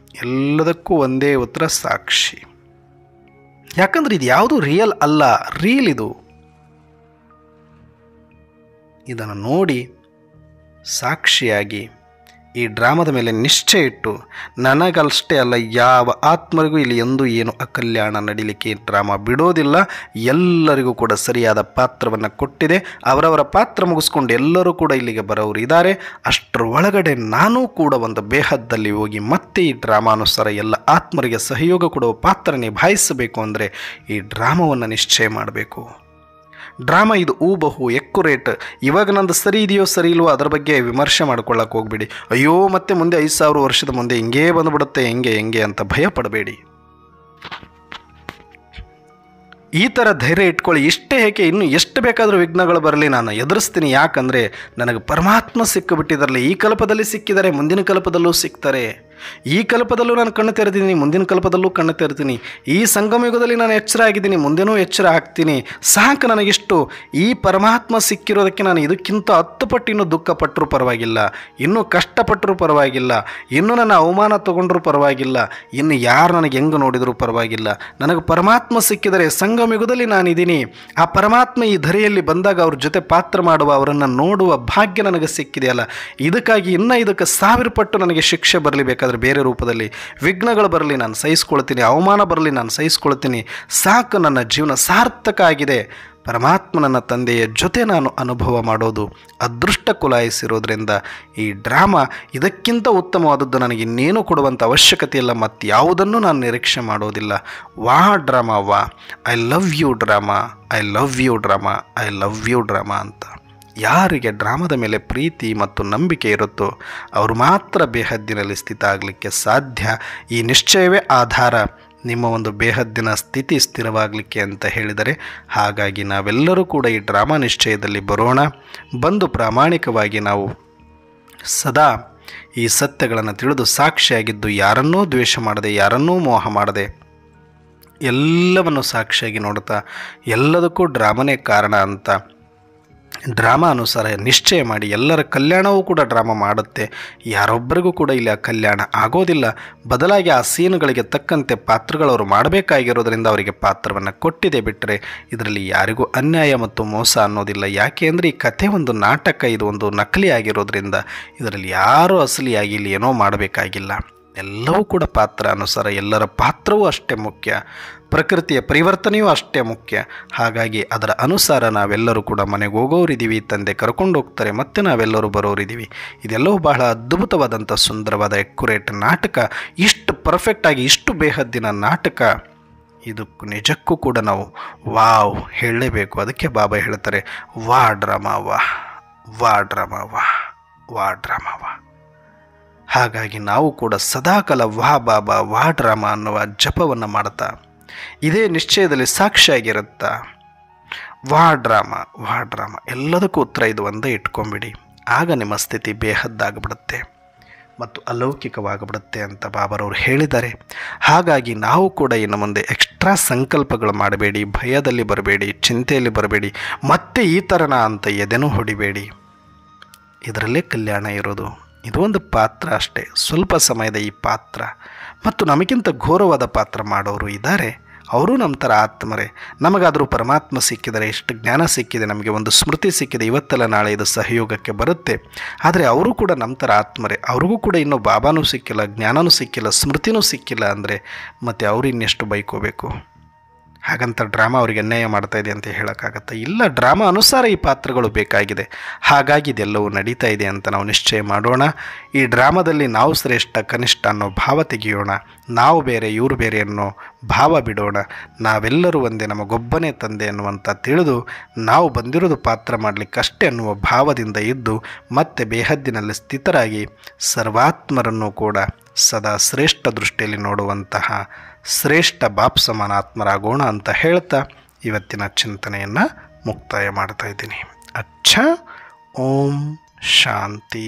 ಎಲ್ಲದಕ್ಕೂ ಒಂದೇ ಉತ್ತರ ಸಾಕ್ಷಿ. ಯಾಕಂದರೆ ಇದು ಯಾವುದು ರಿಯಲ್ ಅಲ್ಲ, ರೀಲ್ ಇದು. ಇದನ್ನು ನೋಡಿ ಸಾಕ್ಷಿಯಾಗಿ ಈ ಡ್ರಾಮದ ಮೇಲೆ ನಿಶ್ಚಯ ಇಟ್ಟು, ನನಗಷ್ಟೇ ಅಲ್ಲ ಯಾವ ಆತ್ಮರಿಗೂ ಇಲ್ಲಿ ಎಂದೂ ಏನು ಅಕಲ್ಯಾಣ ನಡೀಲಿಕ್ಕೆ ಈ ಡ್ರಾಮಾ ಬಿಡೋದಿಲ್ಲ. ಎಲ್ಲರಿಗೂ ಕೂಡ ಸರಿಯಾದ ಪಾತ್ರವನ್ನು ಕೊಟ್ಟಿದೆ. ಅವರವರ ಪಾತ್ರ ಮುಗಿಸ್ಕೊಂಡು ಎಲ್ಲರೂ ಕೂಡ ಇಲ್ಲಿಗೆ ಬರೋರು ಇದ್ದಾರೆ. ಅಷ್ಟರ ಒಳಗಡೆ ನಾನೂ ಕೂಡ ಒಂದು ಬೇಹದ್ದಲ್ಲಿ ಹೋಗಿ ಮತ್ತೆ ಈ ಡ್ರಾಮಾನುಸಾರ ಎಲ್ಲ ಆತ್ಮರಿಗೆ ಸಹಯೋಗ ಕೊಡುವ ಪಾತ್ರ ನಿಭಾಯಿಸಬೇಕು ಅಂದರೆ ಈ ಡ್ರಾಮವನ್ನು ನಿಶ್ಚಯ ಮಾಡಬೇಕು. ಡ್ರಾಮಾ ಇದು ಊಬಹು ಎಕ್ಕುರೇಟ್. ಇವಾಗ ನಂದು ಸರಿ ಇದೆಯೋ ಸರಿ ಇಲ್ವೋ ಅದರ ಬಗ್ಗೆ ವಿಮರ್ಶೆ ಮಾಡ್ಕೊಳ್ಳೋಕೆ ಹೋಗ್ಬೇಡಿ. ಅಯ್ಯೋ ಮತ್ತೆ ಮುಂದೆ 5000 ವರ್ಷದ ಮುಂದೆ ಹಿಂಗೇ ಬಂದುಬಿಡುತ್ತೆ, ಹೆಂಗೆ ಅಂತ ಭಯ ಪಡಬೇಡಿ. ಈ ಥರ ಧೈರ್ಯ ಇಟ್ಕೊಳ್ಳಿ. ಇಷ್ಟೇ ಏಕೆ, ಇನ್ನು ಎಷ್ಟು ಬೇಕಾದರೂ ವಿಘ್ನಗಳು ಬರಲಿ ನಾನು ಎದುರಿಸ್ತೀನಿ. ಯಾಕಂದರೆ ನನಗೆ ಪರಮಾತ್ಮ ಸಿಕ್ಕಿಬಿಟ್ಟಿದ್ದಾರಲ್ಲ. ಈ ಕಲ್ಪದಲ್ಲಿ ಸಿಕ್ಕಿದ್ದಾರೆ, ಮುಂದಿನ ಕಲ್ಪದಲ್ಲೂ ಸಿಗ್ತಾರೆ. ಈ ಕಲ್ಪದಲ್ಲೂ ನಾನು ಕಣ್ಣು ತೆರೆದಿದ್ದೀನಿ, ಮುಂದಿನ ಕಲ್ಪದಲ್ಲೂ ಕಣ್ಣು ತೆರೆತೀನಿ. ಈ ಸಂಗಮಯುಗದಲ್ಲಿ ನಾನು ಎಚ್ಚರ ಆಗಿದ್ದೀನಿ, ಮುಂದೇನೂ ಎಚ್ಚರ ಆಗ್ತೀನಿ. ಸಾಕು ನನಗಿಷ್ಟು. ಈ ಪರಮಾತ್ಮ ಸಿಕ್ಕಿರೋದಕ್ಕೆ ನಾನು ಇದಕ್ಕಿಂತ 10 ಪಟ್ಟು ಇನ್ನೂ ದುಃಖ ಪಟ್ಟರೂ ಪರವಾಗಿಲ್ಲ, ಇನ್ನೂ ಕಷ್ಟಪಟ್ಟರೂ ಪರವಾಗಿಲ್ಲ, ಇನ್ನೂ ನನ್ನ ಅವಮಾನ ತೊಗೊಂಡ್ರೂ ಪರವಾಗಿಲ್ಲ, ಇನ್ನು ಯಾರು ನನಗೆ ಹೆಂಗೆ ನೋಡಿದರೂ ಪರವಾಗಿಲ್ಲ. ನನಗೆ ಪರಮಾತ್ಮ ಸಿಕ್ಕಿದರೆ ಸಂಗಮಯುಗದಲ್ಲಿ ನಾನಿದ್ದೀನಿ. ಆ ಪರಮಾತ್ಮ ಈ ಧರೆಯಲ್ಲಿ ಬಂದಾಗ ಅವ್ರ ಜೊತೆ ಪಾತ್ರ ಮಾಡುವ, ಅವರನ್ನು ನೋಡುವ ಭಾಗ್ಯ ನನಗೆ ಸಿಕ್ಕಿದೆಯಲ್ಲ, ಇದಕ್ಕಾಗಿ ಇನ್ನೂ ಇದಕ್ಕೆ 1000 ಪಟ್ಟು ನನಗೆ ಶಿಕ್ಷೆ ಬರಲಿ, ಬೇಕಾದರೆ ಬೇರೆ ರೂಪದಲ್ಲಿ ವಿಘ್ನಗಳು ಬರಲಿ ನಾನು ಸಹಿಸ್ಕೊಳ್ತೀನಿ, ಅವಮಾನ ಬರಲಿ ನಾನು ಸಹಿಸ್ಕೊಳ್ತೀನಿ. ಸಾಕು, ನನ್ನ ಜೀವನ ಸಾರ್ಥಕ ಆಗಿದೆ. ಪರಮಾತ್ಮ ನನ್ನ ತಂದೆಯ ಜೊತೆ ನಾನು ಅನುಭವ ಮಾಡೋದು ಅದೃಷ್ಟ ಕುಲಾಯಿಸಿರೋದ್ರಿಂದ ಈ ಡ್ರಾಮಾ ಇದಕ್ಕಿಂತ ಉತ್ತಮವಾದದ್ದು ನನಗೆ ಇನ್ನೇನು ಕೊಡುವಂಥ ಅವಶ್ಯಕತೆ ಇಲ್ಲ. ಮತ್ತು ಯಾವುದನ್ನು ನಾನು ನಿರೀಕ್ಷೆ ಮಾಡೋದಿಲ್ಲ. ವಾ ಡ್ರಾಮಾ ವಾ, I love you drama, I love you drama, I love you drama ಅಂತ ಯಾರಿಗೆ ಡ್ರಾಮದ ಮೇಲೆ ಪ್ರೀತಿ ಮತ್ತು ನಂಬಿಕೆ ಇರುತ್ತೋ ಅವರು ಮಾತ್ರ ಬೇಹದ್ದಿನಲ್ಲಿ ಸ್ಥಿತ ಆಗಲಿಕ್ಕೆ ಸಾಧ್ಯ. ಈ ನಿಶ್ಚಯವೇ ಆಧಾರ ನಿಮ್ಮ ಒಂದು ಬೇಹದ್ದಿನ ಸ್ಥಿತಿ ಸ್ಥಿರವಾಗಲಿಕ್ಕೆ ಅಂತ ಹೇಳಿದರೆ. ಹಾಗಾಗಿ ನಾವೆಲ್ಲರೂ ಕೂಡ ಈ ಡ್ರಾಮಾ ನಿಶ್ಚಯದಲ್ಲಿ ಬರೋಣ. ಬಂದು ಪ್ರಾಮಾಣಿಕವಾಗಿ ನಾವು ಸದಾ ಈ ಸತ್ಯಗಳನ್ನು ತಿಳಿದು ಸಾಕ್ಷಿಯಾಗಿದ್ದು, ಯಾರನ್ನೂ ದ್ವೇಷ ಮಾಡದೆ, ಯಾರನ್ನೂ ಮೋಹ ಮಾಡದೆ, ಎಲ್ಲವನ್ನು ಸಾಕ್ಷಿಯಾಗಿ ನೋಡ್ತಾ ಎಲ್ಲದಕ್ಕೂ ಡ್ರಾಮನೇ ಕಾರಣ ಅಂತ ಡ್ರಾಮಾ ಅನುಸಾರ ನಿಶ್ಚಯ ಮಾಡಿ ಎಲ್ಲರ ಕಲ್ಯಾಣವೂ ಕೂಡ ಡ್ರಾಮಾ ಮಾಡುತ್ತೆ. ಯಾರೊಬ್ಬರಿಗೂ ಕೂಡ ಇಲ್ಲಿ ಆ ಕಲ್ಯಾಣ ಆಗೋದಿಲ್ಲ. ಬದಲಾಗಿ ಆ ಸೀನುಗಳಿಗೆ ತಕ್ಕಂತೆ ಪಾತ್ರಗಳವರು ಮಾಡಬೇಕಾಗಿರೋದ್ರಿಂದ ಅವರಿಗೆ ಪಾತ್ರವನ್ನು ಕೊಟ್ಟಿದೆ. ಬಿಟ್ಟರೆ ಇದರಲ್ಲಿ ಯಾರಿಗೂ ಅನ್ಯಾಯ ಮತ್ತು ಮೋಸ ಅನ್ನೋದಿಲ್ಲ. ಯಾಕೆ ಅಂದರೆ ಈ ಕಥೆ ಒಂದು ನಾಟಕ, ಇದು ಒಂದು ನಕಲಿ ಆಗಿರೋದ್ರಿಂದ ಇದರಲ್ಲಿ ಯಾರೂ ಅಸಲಿಯಾಗಿ ಇಲ್ಲಿ ಏನೋ ಮಾಡಬೇಕಾಗಿಲ್ಲ. ಎಲ್ಲವೂ ಕೂಡ ಪಾತ್ರ ಅನುಸಾರ, ಎಲ್ಲರ ಪಾತ್ರವೂ ಅಷ್ಟೇ ಮುಖ್ಯ, ಪ್ರಕೃತಿಯ ಪರಿವರ್ತನೆಯೂ ಅಷ್ಟೇ ಮುಖ್ಯ. ಹಾಗಾಗಿ ಅದರ ಅನುಸಾರ ನಾವೆಲ್ಲರೂ ಕೂಡ ಮನೆಗೆ ಹೋಗೋರಿದ್ದೀವಿ, ತಂದೆ ಕರ್ಕೊಂಡು ಹೋಗ್ತಾರೆ, ಮತ್ತೆ ನಾವೆಲ್ಲರೂ ಬರೋರಿದ್ದೀವಿ. ಇದೆಲ್ಲವೂ ಬಹಳ ಅದ್ಭುತವಾದಂಥ ಸುಂದರವಾದ ಎಕ್ಯುರೇಟ್ ನಾಟಕ. ಇಷ್ಟು ಪರ್ಫೆಕ್ಟಾಗಿ, ಇಷ್ಟು ಬೇಹದ್ದಿನ ನಾಟಕ, ಇದಕ್ಕೂ ನಿಜಕ್ಕೂ ಕೂಡ ನಾವು ವಾವ್ ಹೇಳಲೇಬೇಕು. ಅದಕ್ಕೆ ಬಾಬಾ ಹೇಳ್ತಾರೆ, ವಾ ಡ್ರಾಮಾ ವಾ, ವಾ ಡ್ರಾಮಾ ವಾ, ವಾ ಡ್ರಾಮಾ ವಾ. ಹಾಗಾಗಿ ನಾವು ಕೂಡ ಸದಾಕಾಲ ವಾ ಬಾಬಾ ವಾ ಡ್ರಾಮಾ ಅನ್ನುವ ಜಪವನ್ನು ಮಾಡ್ತಾ ಇದೇ ನಿಶ್ಚಯದಲ್ಲಿ ಸಾಕ್ಷಿಯಾಗಿರುತ್ತಾ ವಾ ಡ್ರಾಮಾ, ವಾ ಡ್ರಾಮಾ, ಎಲ್ಲದಕ್ಕೂ ಉತ್ತರ ಇದು ಒಂದೇ ಇಟ್ಕೊಂಬಿಡಿ. ಆಗ ನಿಮ್ಮ ಸ್ಥಿತಿ ಬೇಹದ್ದಾಗ್ಬಿಡುತ್ತೆ ಮತ್ತು ಅಲೌಕಿಕವಾಗಿಬಿಡುತ್ತೆ ಅಂತ ಬಾಬಾರವರು ಹೇಳಿದ್ದಾರೆ. ಹಾಗಾಗಿ ನಾವು ಕೂಡ ಇನ್ನು ಮುಂದೆ ಎಕ್ಸ್ಟ್ರಾ ಸಂಕಲ್ಪಗಳು ಮಾಡಬೇಡಿ, ಭಯದಲ್ಲಿ ಬರಬೇಡಿ, ಚಿಂತೆಯಲ್ಲಿ ಬರಬೇಡಿ, ಮತ್ತೆ ಈ ಥರನ ಅಂತ ಎದೆನೂ ಹೊಡಿಬೇಡಿ. ಇದರಲ್ಲೇ ಕಲ್ಯಾಣ ಇರೋದು. ಇದು ಒಂದು ಪಾತ್ರ ಅಷ್ಟೇ, ಸ್ವಲ್ಪ ಸಮಯದ ಈ ಪಾತ್ರ. ಮತ್ತು ನಮಗಿಂತ ಘೋರವಾದ ಪಾತ್ರ ಮಾಡೋರು ಇದ್ದಾರೆ, ಅವರು ನಮ್ಮ ಥರ ಆತ್ಮರೇ. ನಮಗಾದರೂ ಪರಮಾತ್ಮ ಸಿಕ್ಕಿದರೆ, ಎಷ್ಟು ಜ್ಞಾನ ಸಿಕ್ಕಿದೆ, ನಮಗೆ ಒಂದು ಸ್ಮೃತಿ ಸಿಕ್ಕಿದೆ, ಇವತ್ತೆಲ್ಲ ನಾಳೆ ಇದು ಸಹಯೋಗಕ್ಕೆ ಬರುತ್ತೆ. ಆದರೆ ಅವರು ಕೂಡ ನಮ್ಮ ಥರ ಆತ್ಮರೇ, ಅವ್ರಿಗೂ ಕೂಡ ಇನ್ನೂ ಬಾಬಾನೂ ಸಿಕ್ಕಿಲ್ಲ, ಜ್ಞಾನನೂ ಸಿಕ್ಕಿಲ್ಲ, ಸ್ಮೃತಿನೂ ಸಿಕ್ಕಿಲ್ಲ ಅಂದರೆ ಮತ್ತೆ ಅವರು ಇನ್ನೆಷ್ಟು ಬೈಕೋಬೇಕು? ಹಾಗಂತ ಡ್ರಾಮಾ ಅವರಿಗೆ ಅನ್ಯಾಯ ಮಾಡ್ತಾಯಿದೆ ಅಂತ ಹೇಳೋಕ್ಕಾಗತ್ತೆ? ಇಲ್ಲ, ಡ್ರಾಮಾ ಅನುಸಾರ ಈ ಪಾತ್ರಗಳು ಬೇಕಾಗಿದೆ. ಹಾಗಾಗಿ ಇದೆಲ್ಲವೂ ನಡೀತಾ ಇದೆ ಅಂತ ನಾವು ನಿಶ್ಚಯ ಮಾಡೋಣ. ಈ ಡ್ರಾಮಾದಲ್ಲಿ ನಾವು ಶ್ರೇಷ್ಠ ಕನಿಷ್ಠ ಅನ್ನೋ ಭಾವ ತೆಗೆಯೋಣ. ನಾವು ಬೇರೆ ಇವರು ಬೇರೆ ಅನ್ನೋ ಭಾವ ಬಿಡೋಣ. ನಾವೆಲ್ಲರೂ ಒಂದೇ, ನಮಗೊಬ್ಬನೇ ತಂದೆ ಅನ್ನುವಂಥ ತಿಳಿದು ನಾವು ಬಂದಿರೋದು ಪಾತ್ರ ಮಾಡಲಿಕ್ಕಷ್ಟೇ ಅನ್ನುವ ಭಾವದಿಂದ ಇದ್ದು ಮತ್ತೆ ಬೇಹದ್ದಿನಲ್ಲಿ ಸ್ಥಿತರಾಗಿ ಸರ್ವಾತ್ಮರನ್ನು ಕೂಡ ಸದಾ ಶ್ರೇಷ್ಠ ದೃಷ್ಟಿಯಲ್ಲಿ ನೋಡುವಂತಹ ಶ್ರೇಷ್ಠ ಬಾಪ್ ಸಮಾನಾತ್ಮರಾಗೋಣ ಅಂತ ಹೇಳ್ತಾ ಇವತ್ತಿನ ಚಿಂತನೆಯನ್ನು ಮುಕ್ತಾಯ ಮಾಡ್ತಾ ಇದ್ದೀನಿ. ಅಚ್ಚಾ, ಓಂ ಶಾಂತಿ.